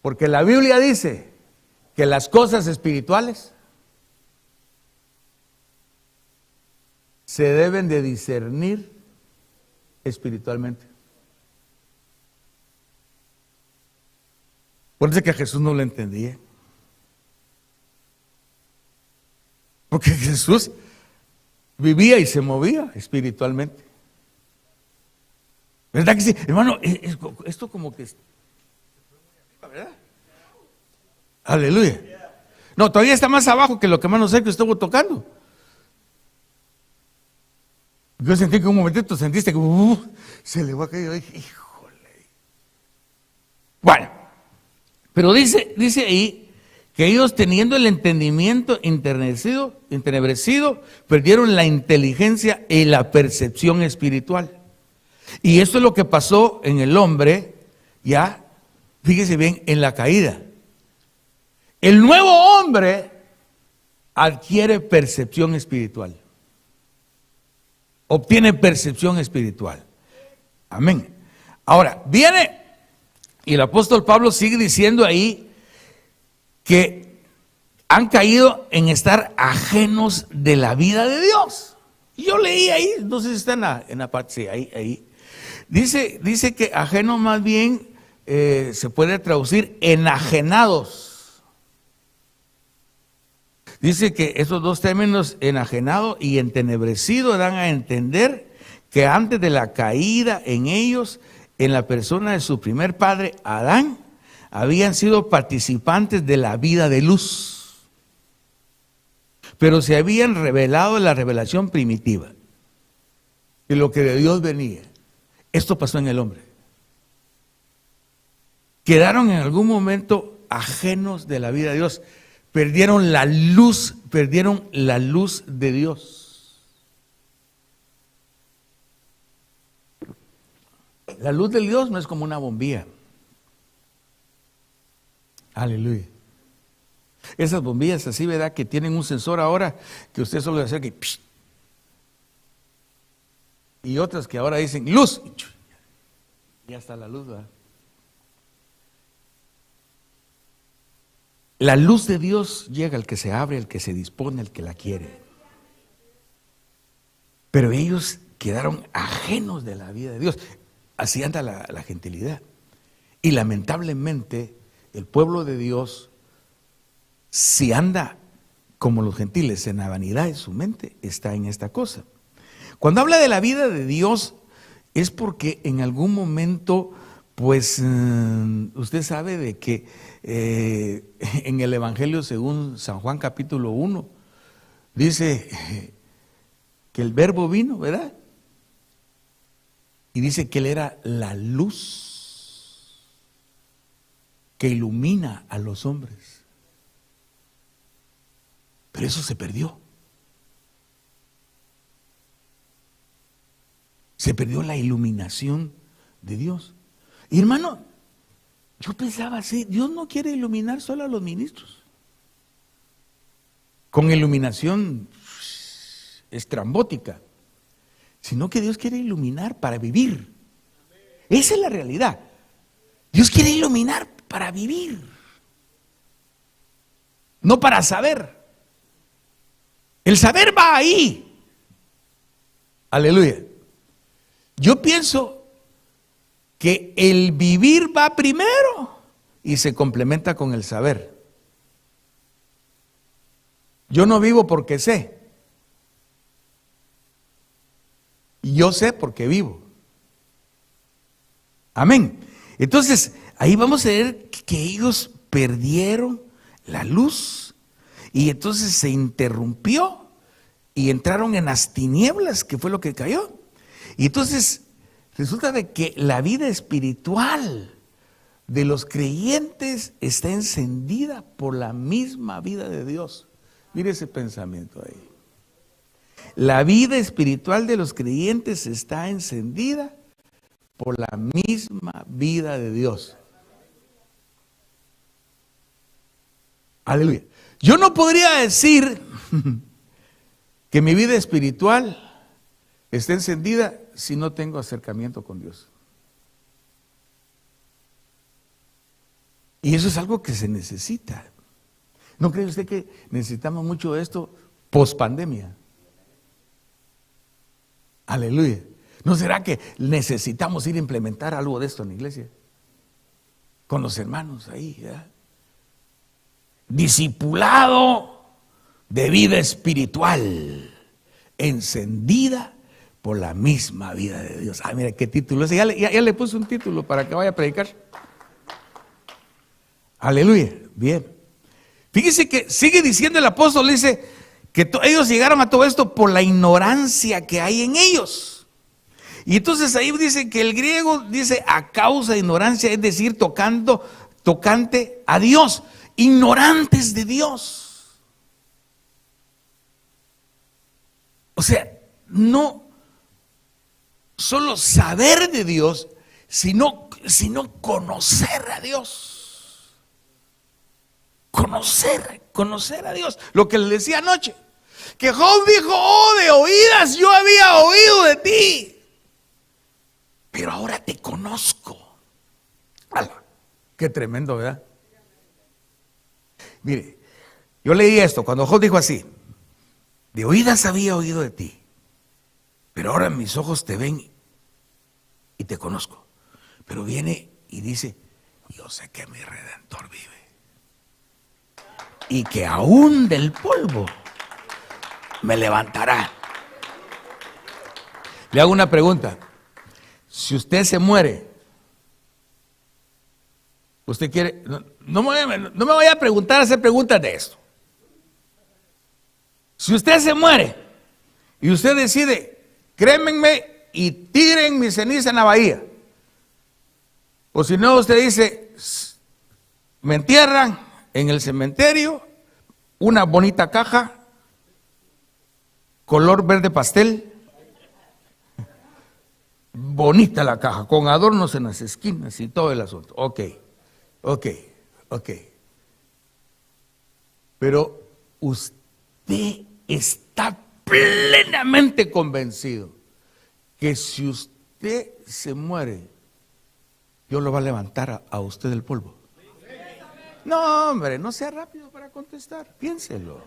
Porque la Biblia dice que las cosas espirituales se deben de discernir espiritualmente. Por eso es que Jesús no lo entendía. Porque Jesús vivía y se movía espiritualmente. ¿Verdad que sí? Hermano, esto como que... ¿verdad? Aleluya. No, todavía está más abajo que lo que hermano Sergio estuvo tocando. Yo sentí que un momentito sentiste que se le va a caer. Yo dije, híjole. Bueno, pero dice ahí que ellos, teniendo el entendimiento entenebrecido, perdieron la inteligencia y la percepción espiritual. Y esto es lo que pasó en el hombre, ya, fíjese bien, en la caída. El nuevo hombre adquiere percepción espiritual. Obtiene percepción espiritual. Amén. Ahora, viene, y el apóstol Pablo sigue diciendo ahí que han caído en estar ajenos de la vida de Dios. Y yo leí ahí, no sé si está en la parte, sí, ahí. Dice que ajeno más bien se puede traducir enajenados. Dice que esos dos términos, enajenado y entenebrecido, dan a entender que antes de la caída en ellos, en la persona de su primer padre, Adán, habían sido participantes de la vida de luz, pero se habían revelado en la revelación primitiva de lo que de Dios venía. Esto pasó en el hombre. Quedaron en algún momento ajenos de la vida de Dios. Perdieron la luz de Dios. La luz de Dios no es como una bombilla. Aleluya. Esas bombillas así, ¿verdad? Que tienen un sensor ahora que usted solo le hace que... Y otras que ahora dicen luz. Y ya está la luz, ¿verdad? La luz de Dios llega al que se abre, al que se dispone, al que la quiere. Pero ellos quedaron ajenos de la vida de Dios. Así anda la gentilidad. Y lamentablemente el pueblo de Dios, si anda como los gentiles en la vanidad de su mente, está en esta cosa. Cuando habla de la vida de Dios es porque en algún momento, pues usted sabe de que en el Evangelio según San Juan capítulo 1 dice que el verbo vino, ¿verdad? Y dice que él era la luz que ilumina a los hombres. Pero eso se perdió. Se perdió la iluminación de Dios. Y hermano, yo pensaba así, Dios no quiere iluminar solo a los ministros. Con iluminación estrambótica. Sino que Dios quiere iluminar para vivir. Esa es la realidad. Dios quiere iluminar para vivir. No para saber. El saber va ahí. Aleluya. Yo pienso que el vivir va primero y se complementa con el saber. Yo no vivo porque sé. Yo sé porque vivo. Amén. Entonces, ahí vamos a ver que ellos perdieron la luz y entonces se interrumpió y entraron en las tinieblas, que fue lo que cayó. Y entonces resulta de que la vida espiritual de los creyentes está encendida por la misma vida de Dios. Mire ese pensamiento ahí. La vida espiritual de los creyentes está encendida por la misma vida de Dios. Aleluya. Yo no podría decir que mi vida espiritual está encendida si no tengo acercamiento con Dios. Y eso es algo que se necesita. ¿No cree usted que necesitamos mucho esto post pandemia? Aleluya. ¿No será que necesitamos ir a implementar algo de esto en la iglesia? Con los hermanos ahí, ¿ya? Discipulado de vida espiritual, encendida por la misma vida de Dios. Ah, mira qué título es. Ya le puse un título para que vaya a predicar. Aleluya. Bien. Fíjese que sigue diciendo el apóstol, dice que ellos llegaron a todo esto por la ignorancia que hay en ellos. Y entonces ahí dice que el griego dice a causa de ignorancia, es decir, tocante a Dios, ignorantes de Dios. O sea, no solo saber de Dios, sino conocer a Dios. Conocer a Dios. Lo que le decía anoche, que Job dijo, oh, de oídas yo había oído de ti, pero ahora te conozco. ¡Hala! Qué tremendo, ¿verdad? Mire, yo leí esto cuando Job dijo así, de oídas había oído de ti, pero ahora mis ojos te ven y te conozco. Pero viene y dice, yo sé que mi Redentor vive y que aún del polvo me levantará. Le hago una pregunta. Si usted se muere, usted quiere, no me vaya a preguntar, a hacer preguntas de esto. Si usted se muere y usted decide, crémenme y tiren mi ceniza en la bahía, o si no, usted dice, me entierran en el cementerio, una bonita caja, color verde pastel, bonita la caja, con adornos en las esquinas y todo el asunto. Ok. Pero usted está plenamente convencido que si usted se muere, Dios lo va a levantar a usted del polvo. No, hombre, no sea rápido para contestar. Piénselo.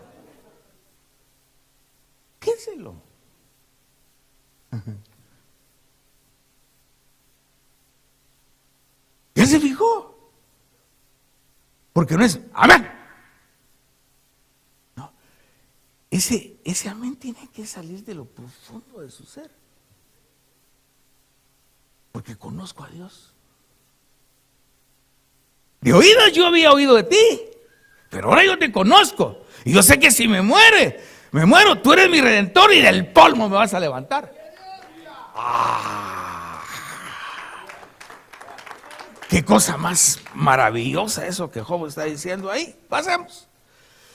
¿Ya se fijó? Porque no es amén. No. Ese amén tiene que salir de lo profundo de su ser. Porque conozco a Dios. De oídas yo había oído de ti, pero ahora yo te conozco. Y yo sé que si me muero, tú eres mi Redentor y del polvo me vas a levantar. Qué cosa más maravillosa eso que Job está diciendo ahí. Pasemos.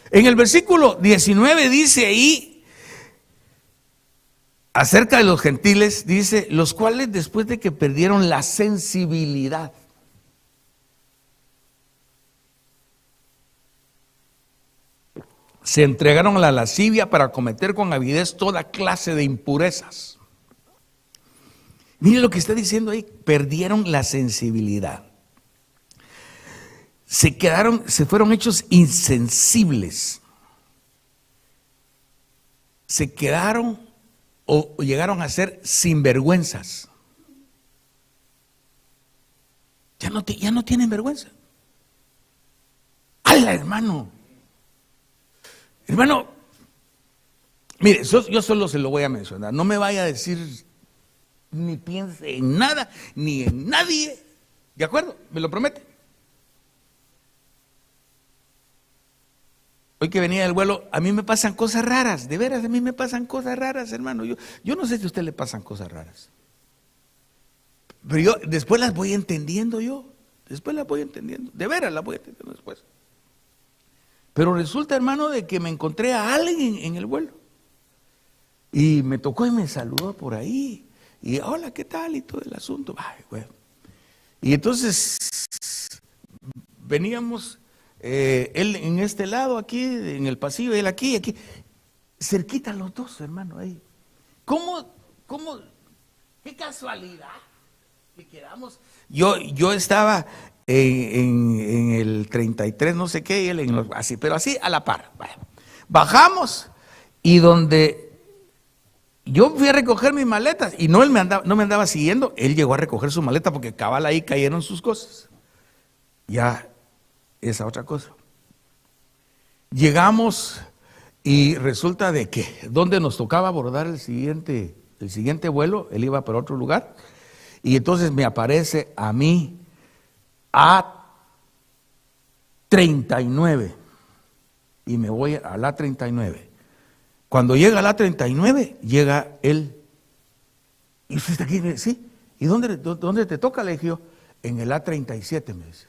En el versículo 19 dice ahí, acerca de los gentiles, dice, los cuales después de que perdieron la sensibilidad, se entregaron a la lascivia para cometer con avidez toda clase de impurezas. Mire lo que está diciendo ahí, perdieron la sensibilidad. Se fueron hechos insensibles. se quedaron o llegaron a ser sinvergüenzas. Ya no tienen vergüenza. ¡Hala, hermano! Hermano, mire, yo solo se lo voy a mencionar. No me vaya a decir ni piense en nada, ni en nadie. ¿De acuerdo? ¿Me lo promete? Hoy que venía del vuelo, a mí me pasan cosas raras. De veras, a mí me pasan cosas raras, hermano. Yo no sé si a usted le pasan cosas raras. Pero yo después las voy entendiendo yo. Después las voy entendiendo. De veras las voy entendiendo después. Pero resulta, hermano, de que me encontré a alguien en el vuelo. Y me tocó y me saludó por ahí. Y hola, ¿qué tal? Y todo el asunto. Ay, bueno. Y entonces veníamos, él en este lado aquí, en el pasillo, él aquí, cerquita los dos, hermano, ahí. ¿Cómo? ¿Qué casualidad que quedamos? Yo estaba en el 33, no sé qué, y él así, pero así a la par. Bueno, bajamos y donde yo fui a recoger mis maletas y no me andaba siguiendo, él llegó a recoger su maleta porque cabal ahí cayeron sus cosas. Ya, esa otra cosa. Llegamos y resulta de que donde nos tocaba abordar el siguiente vuelo, él iba para otro lugar, y entonces me aparece a mí A39 y me voy a la 39. Cuando llega a la 39, llega él. ¿Y usted está aquí? Sí. ¿Y dónde te toca? Le dije yo. En el A37, me dice.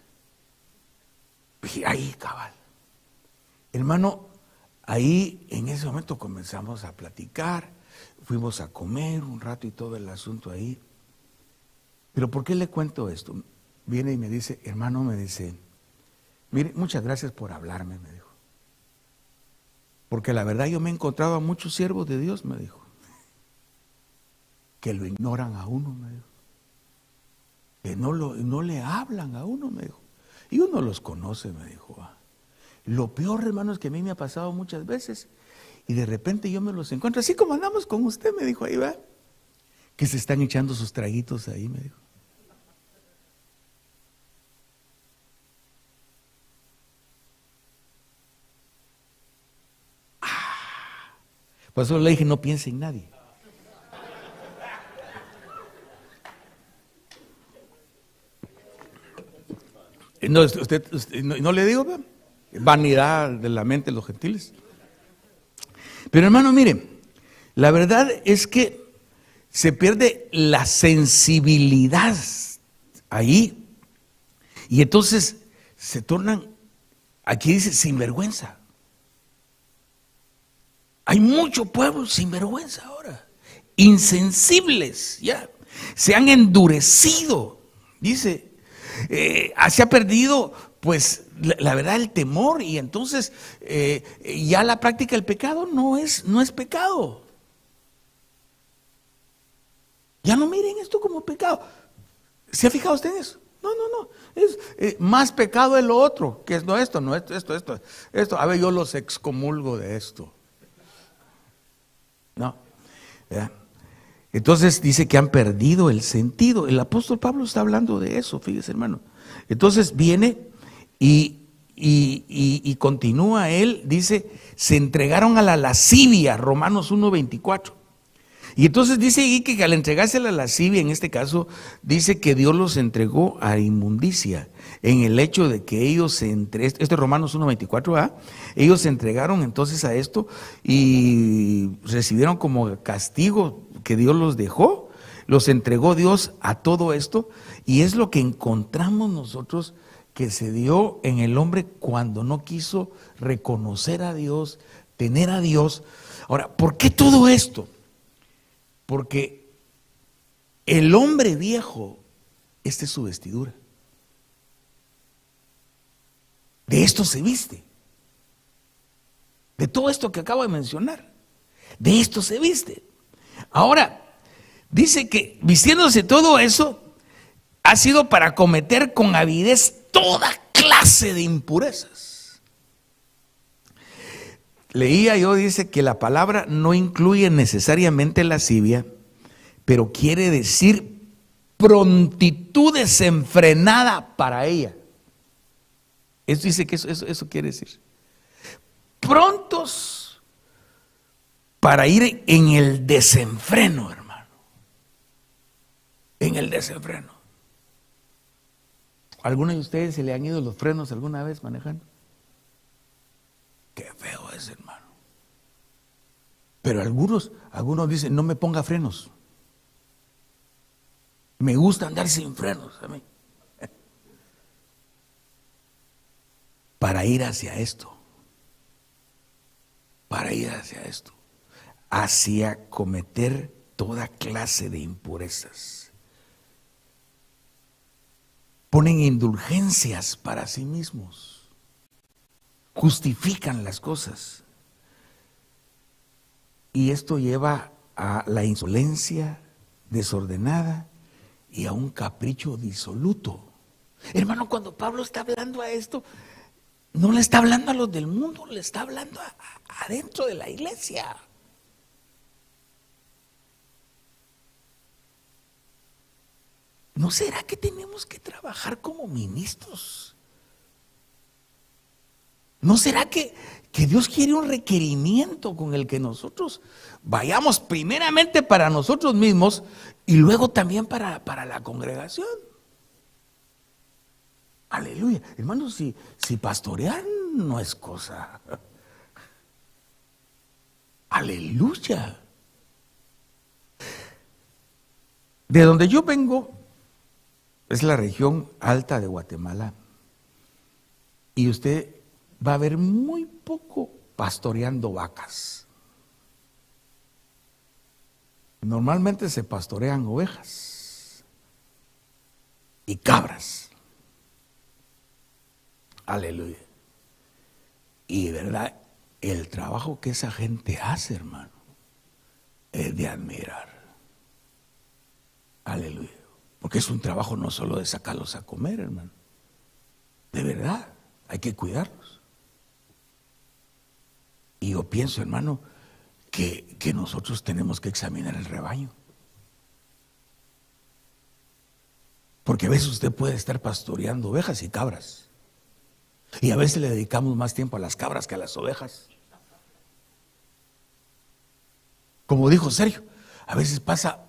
Dije, ahí, cabal. Hermano, ahí en ese momento comenzamos a platicar, fuimos a comer un rato y todo el asunto ahí. Pero ¿por qué le cuento esto? Viene y me dice, hermano, me dice, mire, muchas gracias por hablarme, me dijo. Porque la verdad yo me he encontrado a muchos siervos de Dios, me dijo, que lo ignoran a uno, me dijo, que no le hablan a uno, me dijo, y uno los conoce, me dijo. Lo peor, hermano, es que a mí me ha pasado muchas veces y de repente yo me los encuentro, así como andamos con usted, me dijo, ahí va, que se están echando sus traguitos ahí, me dijo. Por eso le dije, no piense en nadie. No, usted no le digo, vanidad de la mente de los gentiles. Pero hermano, mire, la verdad es que se pierde la sensibilidad ahí y entonces se tornan, aquí dice, sinvergüenza. Hay mucho pueblo sin vergüenza ahora, insensibles, ya, se han endurecido, dice, se ha perdido, pues, la verdad, el temor, y entonces ya la práctica del pecado no es pecado. Ya no miren esto como pecado. ¿Se ha fijado usted en eso? No, es más pecado de lo otro, que es esto. A ver, yo los excomulgo de esto. No. ¿Ya? Entonces dice que han perdido el sentido. El apóstol Pablo está hablando de eso, fíjese, hermano. Entonces viene y continúa él, dice, se entregaron a la lascivia, Romanos 1:24. Y entonces dice ahí que al entregarse a la lascivia, en este caso, dice que Dios los entregó a inmundicia, en el hecho de que ellos este es Romanos 1:24, ellos se entregaron entonces a esto y recibieron como castigo que Dios los dejó, los entregó Dios a todo esto, y es lo que encontramos nosotros que se dio en el hombre cuando no quiso reconocer a Dios, tener a Dios. Ahora, ¿por qué todo esto? Porque el hombre viejo, esta es su vestidura. De esto se viste. De todo esto que acabo de mencionar. De esto se viste. Ahora, dice que vistiéndose todo eso, ha sido para cometer con avidez toda clase de impurezas. leía yo, dice que la palabra no incluye necesariamente lascivia, pero quiere decir prontitud desenfrenada para ella. Eso dice que eso quiere decir. Prontos para ir en el desenfreno, hermano. En el desenfreno. ¿Alguno de ustedes se le han ido los frenos alguna vez manejando? Qué feo es, hermano. Pero algunos dicen, no me ponga frenos. Me gusta andar sin frenos a mí. Para ir hacia esto. Para ir hacia esto. Hacia cometer toda clase de impurezas. Ponen indulgencias para sí mismos. Justifican las cosas. Y esto lleva a la insolencia desordenada y a un capricho disoluto. Hermano, cuando Pablo está hablando a esto, no le está hablando a los del mundo, le está hablando adentro de la iglesia. ¿No será que tenemos que trabajar como ministros? ¿No será que Dios quiere un requerimiento con el que nosotros vayamos primeramente para nosotros mismos y luego también para la congregación? Aleluya. Hermanos, si pastorear no es cosa. Aleluya. De donde yo vengo es la región alta de Guatemala. Y usted va a ver muy poco pastoreando vacas. Normalmente se pastorean ovejas y cabras. Aleluya. Y de verdad, el trabajo que esa gente hace, hermano, es de admirar. Aleluya. Porque es un trabajo no solo de sacarlos a comer, hermano. De verdad, hay que cuidarlos. Y yo pienso, hermano, que nosotros tenemos que examinar el rebaño. Porque a veces usted puede estar pastoreando ovejas y cabras. Y a veces le dedicamos más tiempo a las cabras que a las ovejas. Como dijo Sergio, a veces pasa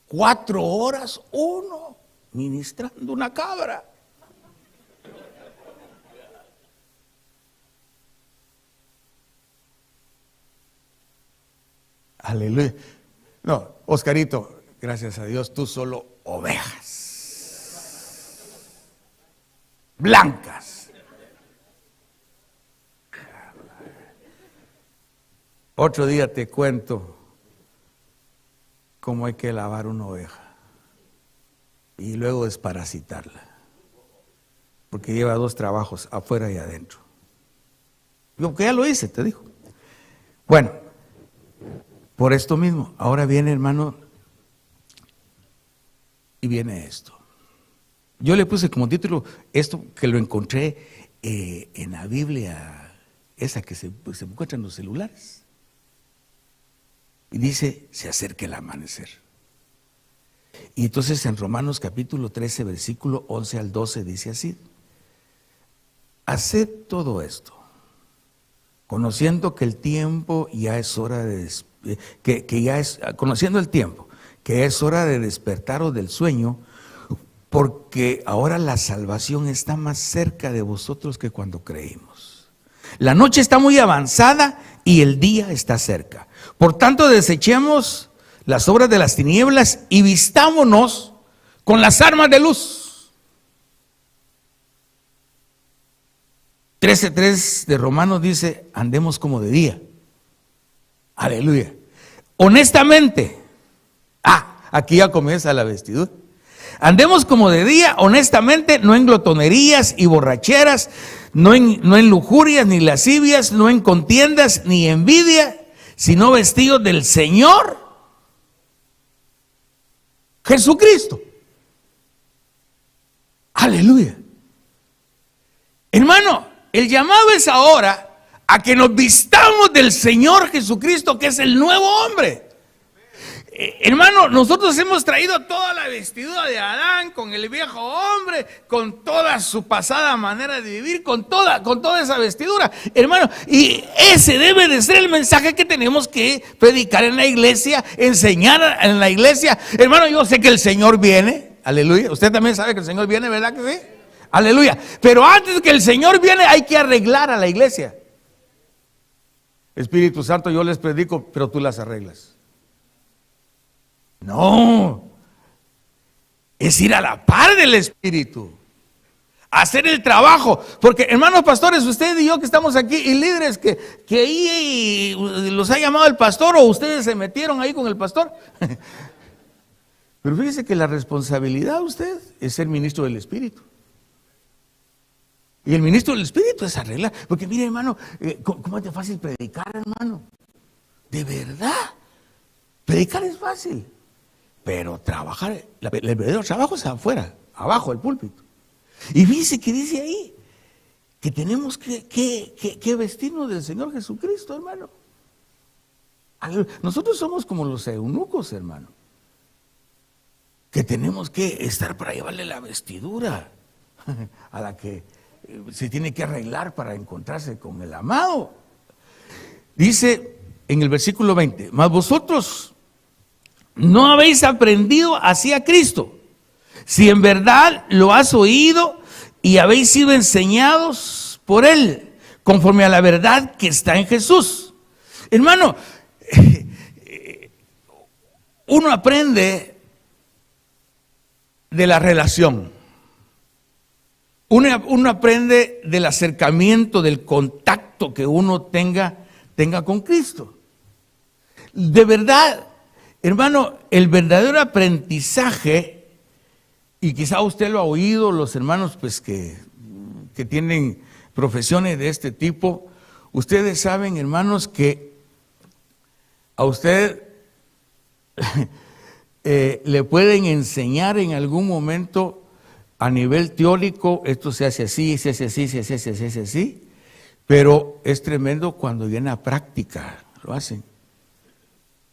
4 horas uno ministrando una cabra. Aleluya. No, Oscarito, gracias a Dios, tú solo ovejas blancas. Otro día te cuento cómo hay que lavar una oveja y luego desparasitarla, porque lleva 2 trabajos, afuera y adentro. Yo que ya lo hice, te digo. Bueno, por esto mismo, ahora viene, hermano, y viene esto. Yo le puse como título esto que lo encontré en la Biblia, esa que se encuentra en los celulares. Y dice, se acerca el amanecer. Y entonces en Romanos capítulo 13, versículo 11 al 12 dice así: haced todo esto, conociendo que el tiempo ya es hora de conociendo el tiempo, que es hora de despertaros del sueño, porque ahora la salvación está más cerca de vosotros que cuando creímos. La noche está muy avanzada y el día está cerca. Por tanto, desechemos las obras de las tinieblas y vistámonos con las armas de luz. 13:3 de Romanos dice, andemos como de día. Aleluya. Honestamente, aquí ya comienza la vestidura. Andemos como de día, honestamente, no en glotonerías y borracheras, no en lujurias ni lascivias, no en contiendas ni envidia, sino vestidos del Señor Jesucristo. Aleluya. Hermano, el llamado es ahora a que nos vistamos del Señor Jesucristo, que es el nuevo hombre. Hermano, nosotros hemos traído toda la vestidura de Adán, con el viejo hombre, con toda su pasada manera de vivir, con toda esa vestidura, hermano. Y ese debe de ser el mensaje que tenemos que predicar en la iglesia, enseñar en la iglesia. Hermano, yo sé que el Señor viene, aleluya. Usted también sabe que el Señor viene, ¿verdad que sí? Aleluya. Pero antes que el Señor viene, hay que arreglar a la iglesia. Espíritu Santo, yo les predico, pero tú las arreglas. No, es ir a la par del Espíritu, hacer el trabajo. Porque, hermanos pastores, usted y yo que estamos aquí, y líderes que ahí los ha llamado el pastor, o ustedes se metieron ahí con el pastor. Pero fíjese que la responsabilidad de usted es ser ministro del Espíritu. Y el ministro del Espíritu es arreglar. Porque mire, hermano, ¿cómo es de fácil predicar, hermano? De verdad, predicar es fácil. Pero trabajar, el verdadero trabajo es afuera, abajo del púlpito. Y fíjese que dice ahí que tenemos que vestirnos del Señor Jesucristo, hermano. Nosotros somos como los eunucos, hermano, que tenemos que estar para llevarle la vestidura a la que se tiene que arreglar para encontrarse con el amado. Dice en el versículo 20, mas vosotros no habéis aprendido así a Cristo, si en verdad lo has oído y habéis sido enseñados por Él, conforme a la verdad que está en Jesús. Hermano, uno aprende de la relación. Uno aprende del acercamiento, del contacto que uno tenga con Cristo. De verdad, hermano, el verdadero aprendizaje, y quizá usted lo ha oído, los hermanos pues que tienen profesiones de este tipo, ustedes saben, hermanos, que a usted le pueden enseñar en algún momento a nivel teórico, esto se hace así, se hace así, se hace así, se hace así, pero es tremendo cuando viene a práctica, lo hacen.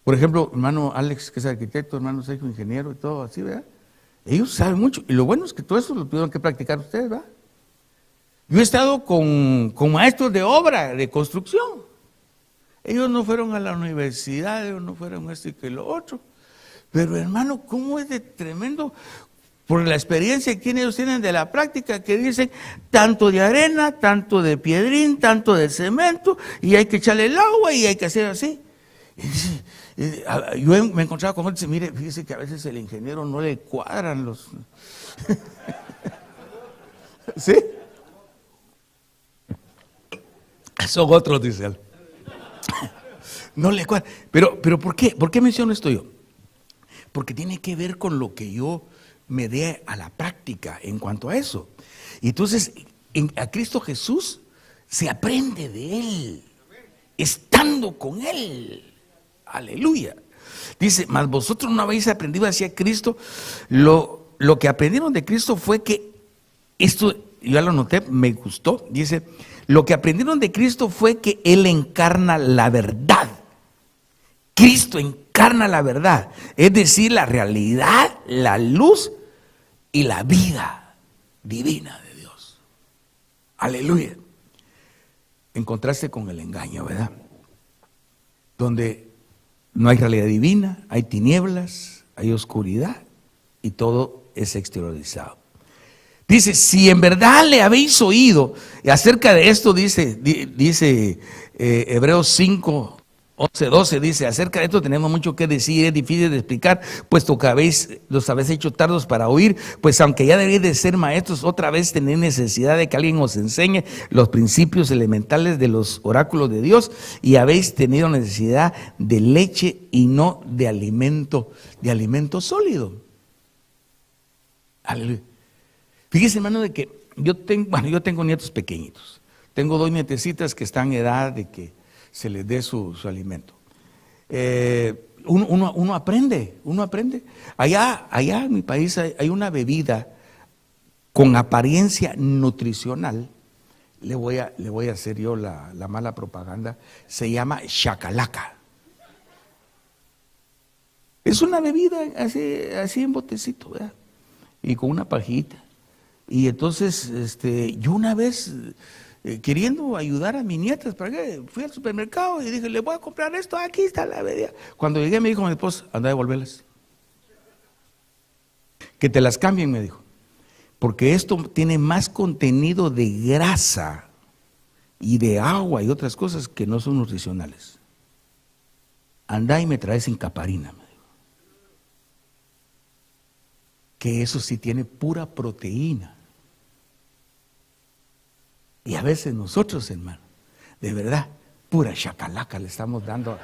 Por ejemplo, hermano Alex, que es arquitecto, hermano Sergio, ingeniero y todo así, ¿verdad? Ellos saben mucho, y lo bueno es que todo eso lo tuvieron que practicar ustedes, ¿verdad? Yo he estado con maestros de obra, de construcción. Ellos no fueron a la universidad, ellos no fueron esto y que lo otro. Pero hermano, ¿cómo es de tremendo? Por la experiencia que ellos tienen de la práctica, que dicen tanto de arena, tanto de piedrín, tanto de cemento, y hay que echarle el agua y hay que hacer así. Yo me encontraba con él y dice, mire, fíjese que a veces el ingeniero no le cuadran los... ¿Sí? Son otros, dice él. No le cuadran. Pero ¿por qué? ¿Por qué menciono esto yo? Porque tiene que ver con lo que yo me dé a la práctica en cuanto a eso. Y entonces, a Cristo Jesús se aprende de Él, estando con Él. Aleluya. Dice, mas vosotros no habéis aprendido hacia Cristo. Lo que aprendieron de Cristo fue que, esto yo ya lo noté, me gustó. Dice, lo que aprendieron de Cristo fue que Él encarna la verdad. Cristo encarna la verdad, es decir, la realidad, la luz y la vida divina de Dios. Aleluya. En contraste con el engaño, ¿verdad? Donde no hay realidad divina, hay tinieblas, hay oscuridad y todo es exteriorizado. Dice, si en verdad le habéis oído, y acerca de esto dice Hebreos 5, 11, 12, dice, acerca de esto tenemos mucho que decir, es difícil de explicar, puesto que los habéis hecho tardos para oír, pues aunque ya debéis de ser maestros, otra vez tenéis necesidad de que alguien os enseñe los principios elementales de los oráculos de Dios, y habéis tenido necesidad de leche y no de alimento sólido. Aleluya. Fíjese, hermano, de que yo tengo nietos pequeñitos. Tengo 2 nietecitas que están en edad de que se les dé su alimento. Uno aprende. Allá en mi país hay una bebida con apariencia nutricional le voy a hacer yo la mala propaganda. Se llama chacalaca. Es una bebida así en botecito, ¿verdad? Y con una pajita. Y entonces, yo una vez, queriendo ayudar a mis nietas, fui al supermercado y dije, le voy a comprar esto, aquí está la bebida. Cuando llegué me dijo mi esposa, anda a devolverlas. Que te las cambien, me dijo. Porque esto tiene más contenido de grasa y de agua y otras cosas que no son nutricionales. Anda y me traes encaparina, me dijo. Que eso sí tiene pura proteína. Y a veces nosotros, hermano, de verdad, pura chacalaca le estamos dando.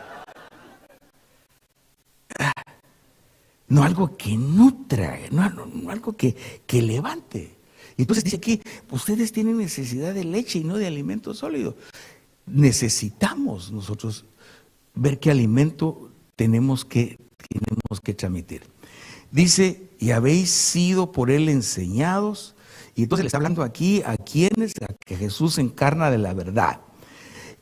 No algo que nutra, no algo que levante. Y entonces dice aquí, ustedes tienen necesidad de leche y no de alimento sólido. Necesitamos nosotros ver qué alimento tenemos que transmitir. Dice, y habéis sido por él enseñados. Y entonces le está hablando aquí a quienes, a que Jesús encarna de la verdad.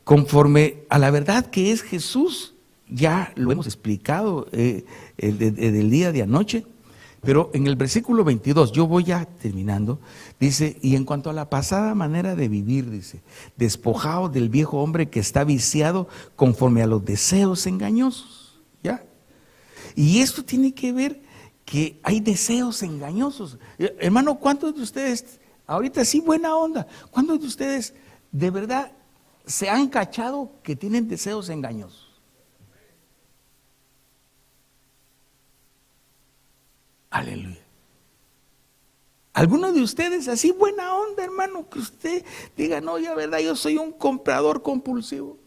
Conforme a la verdad que es Jesús, ya lo hemos explicado el día de anoche, pero en el versículo 22, yo voy ya terminando, dice, y en cuanto a la pasada manera de vivir, dice, despojados del viejo hombre que está viciado conforme a los deseos engañosos, ¿ya? Y esto tiene que ver que hay deseos engañosos. Hermano, ¿cuántos de ustedes, ahorita sí buena onda, cuántos de ustedes de verdad se han cachado que tienen deseos engañosos? Aleluya. ¿Alguno de ustedes así buena onda, hermano, que usted diga, no, ya verdad, yo soy un comprador compulsivo?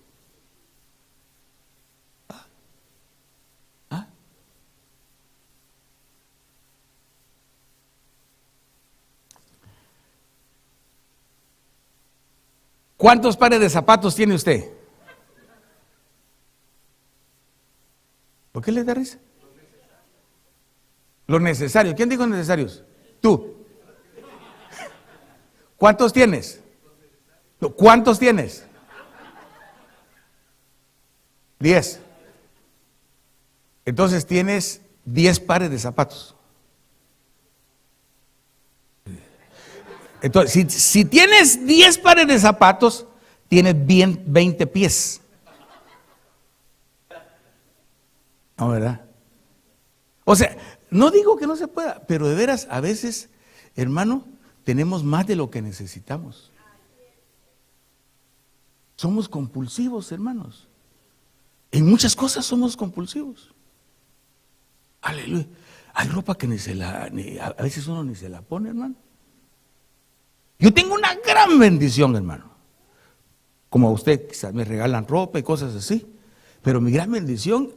¿Ah? ¿Cuántos pares de zapatos tiene usted? ¿Por qué le da risa? Lo necesario. ¿Quién dijo necesarios? Tú. ¿Cuántos tienes? ¿Cuántos tienes? 10. Entonces tienes 10 pares de zapatos. Entonces, si tienes 10 pares de zapatos, tienes 20 pies. ¿No, verdad? O sea, no digo que no se pueda, pero de veras, a veces, hermano, tenemos más de lo que necesitamos. Somos compulsivos, hermanos. En muchas cosas somos compulsivos. Aleluya. Hay ropa que a veces uno ni se la pone, hermano. Yo tengo una gran bendición, hermano. Como a usted, quizás me regalan ropa y cosas así. Pero mi gran bendición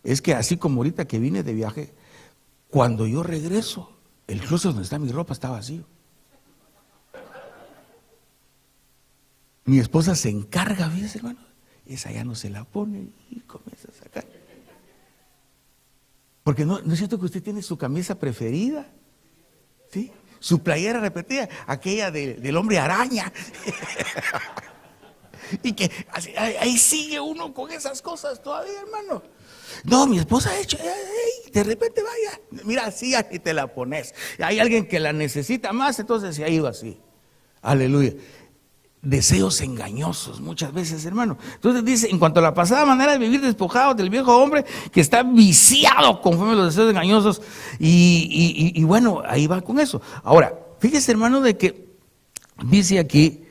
es que así como ahorita que vine de viaje, cuando yo regreso, el closet donde está mi ropa está vacío. Mi esposa se encarga, ¿ves, hermano? Esa ya no se la pone y comienza a sacar. Porque no es cierto que usted tiene su camisa preferida, ¿sí? Su playera repetida, aquella del hombre araña. Y que ahí sigue uno con esas cosas todavía, hermano. No, mi esposa ha hecho, de repente vaya, mira, así y te la pones. Hay alguien que la necesita más, entonces se ha ido así. Aleluya. Deseos engañosos muchas veces, hermano. Entonces dice, en cuanto a la pasada manera de vivir despojados del viejo hombre que está viciado conforme a los deseos engañosos. Y bueno, ahí va con eso. Ahora, fíjese, hermano, de que dice aquí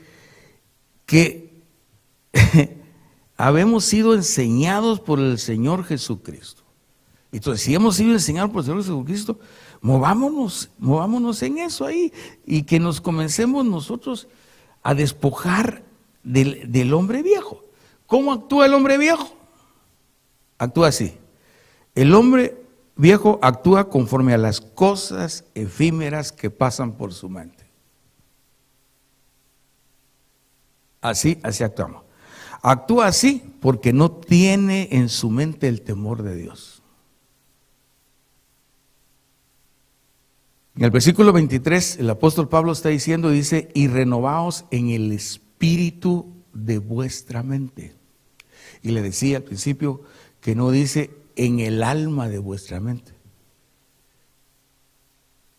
que habemos sido enseñados por el Señor Jesucristo. Entonces, si hemos sido enseñados por el Señor Jesucristo, movámonos en eso ahí y que nos comencemos nosotros a despojar del hombre viejo. ¿Cómo actúa el hombre viejo? Actúa así. El hombre viejo actúa conforme a las cosas efímeras que pasan por su mente. Así actuamos. Actúa así porque no tiene en su mente el temor de Dios. En el versículo 23, el apóstol Pablo está diciendo, dice, y renovaos en el espíritu. espíritu de vuestra mente. Y le decía al principio que no dice en el alma de vuestra mente.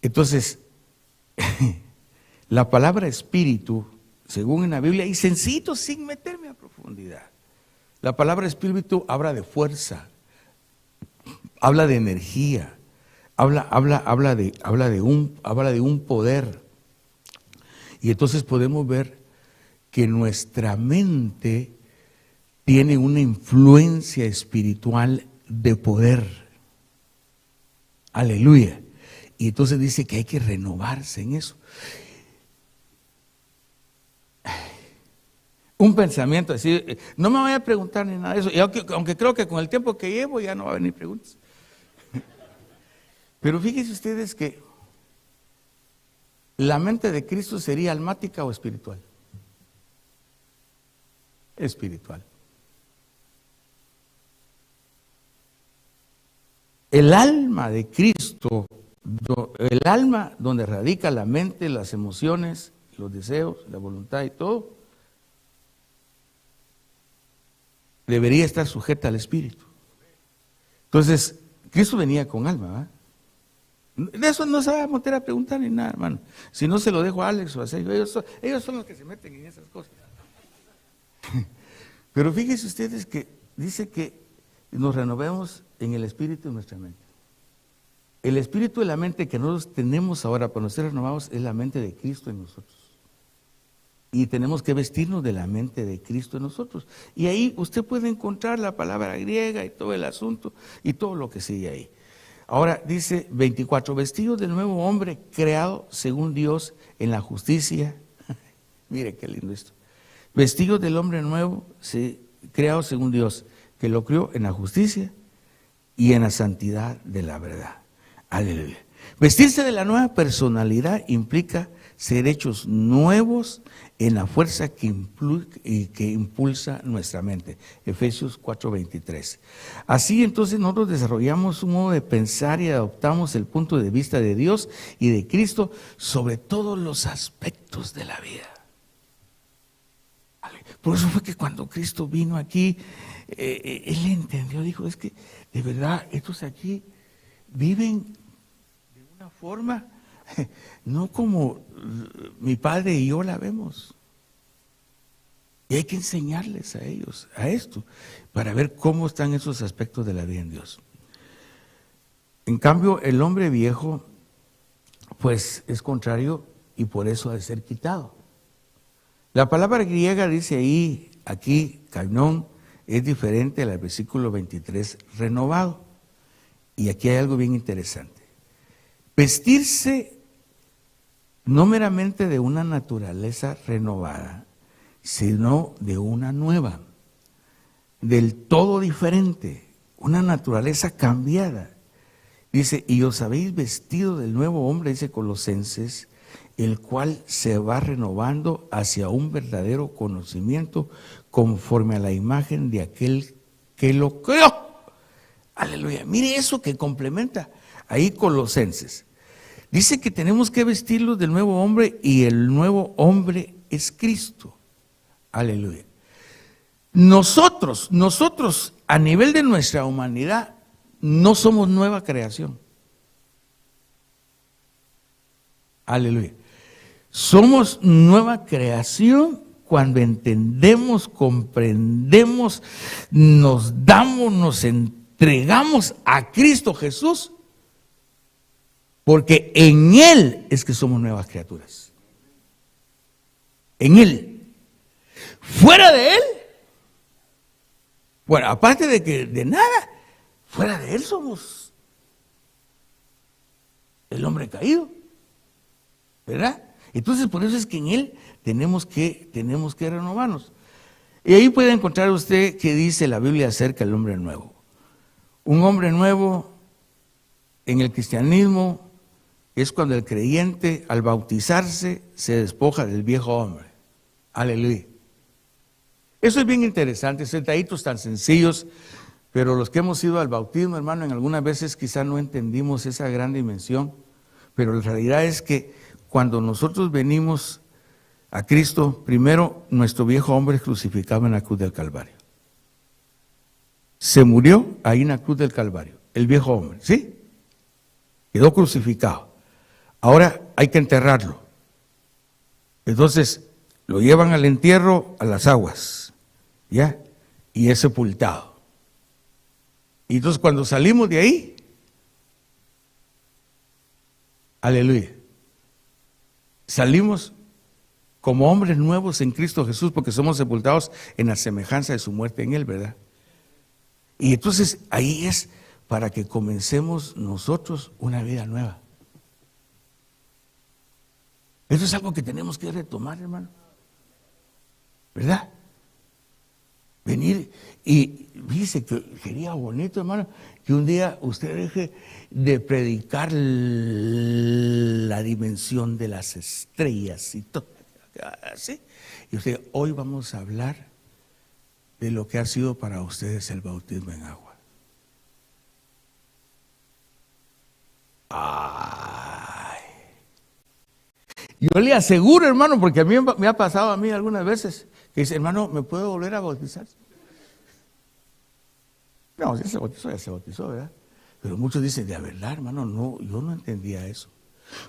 Entonces, la palabra espíritu, según en la Biblia, y sencillo sin meterme a profundidad, la palabra espíritu habla de fuerza, habla de energía, habla de un poder. Y entonces podemos ver que nuestra mente tiene una influencia espiritual de poder. Aleluya. Y entonces dice que hay que renovarse en eso. Un pensamiento así, no me vaya a preguntar ni nada de eso, y aunque creo que con el tiempo que llevo ya no va a venir preguntas. Pero fíjense ustedes que la mente de Cristo sería almática o espiritual. Espiritual. El alma de Cristo, el alma donde radica la mente, las emociones, los deseos, la voluntad y todo, debería estar sujeta al Espíritu. Entonces, Cristo venía con alma, ¿verdad? De eso no se va a meter a preguntar ni nada, hermano. Si no, se lo dejo a Alex o a Sergio. Ellos son los que se meten en esas cosas. Pero fíjense ustedes que dice que nos renovemos en el espíritu de nuestra mente. El espíritu de la mente que nosotros tenemos ahora para ser renovados es la mente de Cristo en nosotros. Y tenemos que vestirnos de la mente de Cristo en nosotros. Y ahí usted puede encontrar la palabra griega y todo el asunto y todo lo que sigue ahí. Ahora dice 24, vestidos del nuevo hombre creado según Dios en la justicia. Mire qué lindo esto. Vestidos del hombre nuevo, creado según Dios, que lo creó en la justicia y en la santidad de la verdad. Aleluya. Vestirse de la nueva personalidad implica ser hechos nuevos en la fuerza que impulsa nuestra mente. Efesios 4:23. Así entonces nosotros desarrollamos un modo de pensar y adoptamos el punto de vista de Dios y de Cristo sobre todos los aspectos de la vida. Por eso fue que cuando Cristo vino aquí, Él entendió, dijo, es que de verdad estos aquí viven de una forma no como mi padre y yo la vemos. Y hay que enseñarles a ellos a esto para ver cómo están esos aspectos de la vida en Dios. En cambio, el hombre viejo pues es contrario y por eso ha de ser quitado. La palabra griega dice ahí, aquí, kainón, es diferente al versículo 23, renovado. Y aquí hay algo bien interesante. Vestirse no meramente de una naturaleza renovada, sino de una nueva, del todo diferente, una naturaleza cambiada. Dice, y os habéis vestido del nuevo hombre, dice Colosenses, el cual se va renovando hacia un verdadero conocimiento conforme a la imagen de aquel que lo creó. Aleluya. Mire eso que complementa ahí Colosenses. Dice que tenemos que vestirlos del nuevo hombre y el nuevo hombre es Cristo. Aleluya. Nosotros a nivel de nuestra humanidad no somos nueva creación. Aleluya. Somos nueva creación cuando entendemos, comprendemos, nos damos, nos entregamos a Cristo Jesús, porque en Él es que somos nuevas criaturas. En Él. Fuera de Él, bueno, aparte de que de nada, fuera de Él somos el hombre caído, ¿verdad? Entonces por eso es que en Él tenemos que renovarnos. Y ahí puede encontrar usted que dice la Biblia acerca del hombre nuevo. Un hombre nuevo en el cristianismo es cuando el creyente al bautizarse se despoja del viejo hombre. Aleluya. Eso es bien interesante, son detallitos tan sencillos, pero los que hemos ido al bautismo, hermano, en algunas veces quizás no entendimos esa gran dimensión, pero la realidad es que cuando nosotros venimos a Cristo, primero nuestro viejo hombre es crucificado en la cruz del Calvario. Se murió ahí en la cruz del Calvario, el viejo hombre, ¿sí? Quedó crucificado. Ahora hay que enterrarlo. Entonces lo llevan al entierro a las aguas, ¿ya? Y es sepultado. Y entonces cuando salimos de ahí, aleluya, salimos como hombres nuevos en Cristo Jesús, porque somos sepultados en la semejanza de su muerte en Él, ¿verdad? Y entonces ahí es para que comencemos nosotros una vida nueva. Eso es algo que tenemos que retomar, hermano, ¿verdad? Venir y dice que sería bonito, hermano, que un día usted deje de predicar la dimensión de las estrellas y todo, ¿sí? Y usted, hoy vamos a hablar de lo que ha sido para ustedes el bautismo en agua. Ay. Yo le aseguro, hermano, porque a mí me ha pasado a mí algunas veces, que dice, hermano, ¿me puedo volver a bautizar? No, ya se bautizó, ¿verdad? Pero muchos dicen, de verdad, hermano, no, yo no entendía eso.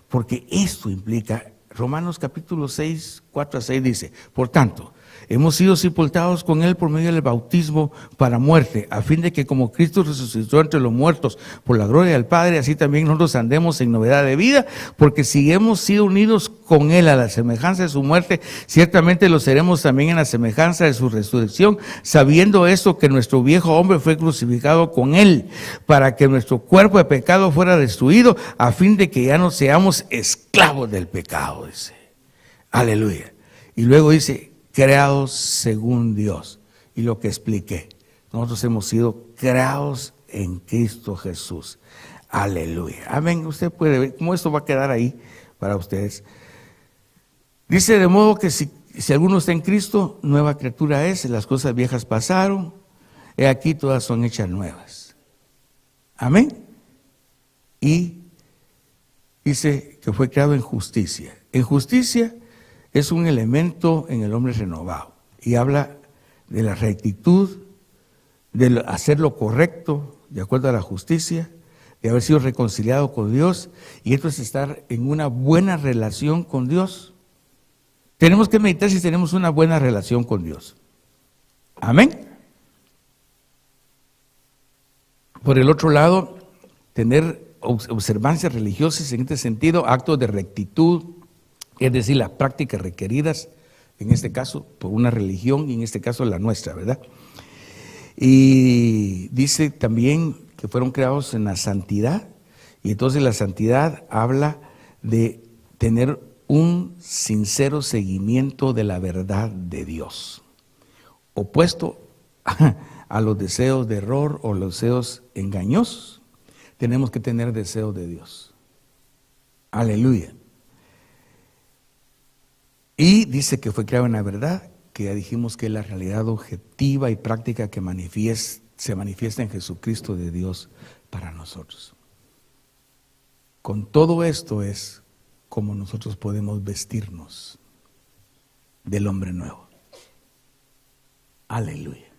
Porque esto implica, Romanos capítulo 6, 4 a 6 dice, por tanto, hemos sido sepultados con Él por medio del bautismo para muerte, a fin de que como Cristo resucitó entre los muertos por la gloria del Padre, así también nosotros andemos en novedad de vida, porque si hemos sido unidos con Él a la semejanza de su muerte, ciertamente lo seremos también en la semejanza de su resurrección, sabiendo esto que nuestro viejo hombre fue crucificado con Él, para que nuestro cuerpo de pecado fuera destruido, a fin de que ya no seamos esclavos del pecado, dice. Aleluya. Y luego dice, creados según Dios. Y lo que expliqué, nosotros hemos sido creados en Cristo Jesús. Aleluya. Amén. Usted puede ver cómo esto va a quedar ahí para ustedes. Dice, de modo que si alguno está en Cristo, nueva criatura es, las cosas viejas pasaron, he aquí todas son hechas nuevas. Amén. Y dice que fue creado en justicia. En justicia es un elemento en el hombre renovado y habla de la rectitud, de hacer lo correcto de acuerdo a la justicia, de haber sido reconciliado con Dios, y esto es estar en una buena relación con Dios. Tenemos que meditar si tenemos una buena relación con Dios. Amén. Por el otro lado, tener observancias religiosas en este sentido, actos de rectitud, es decir, las prácticas requeridas, en este caso, por una religión, y en este caso la nuestra, ¿verdad? Y dice también que fueron creados en la santidad, y entonces la santidad habla de tener un sincero seguimiento de la verdad de Dios, opuesto a los deseos de error o los deseos engañosos. Tenemos que tener deseos de Dios. Aleluya. Y dice que fue creado en la verdad, que ya dijimos que es la realidad objetiva y práctica que se manifiesta en Jesucristo de Dios para nosotros. Con todo esto es como nosotros podemos vestirnos del hombre nuevo. Aleluya.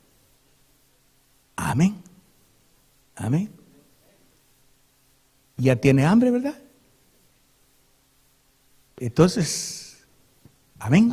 Amén. Amén. Ya tiene hambre, ¿verdad? Entonces, amén.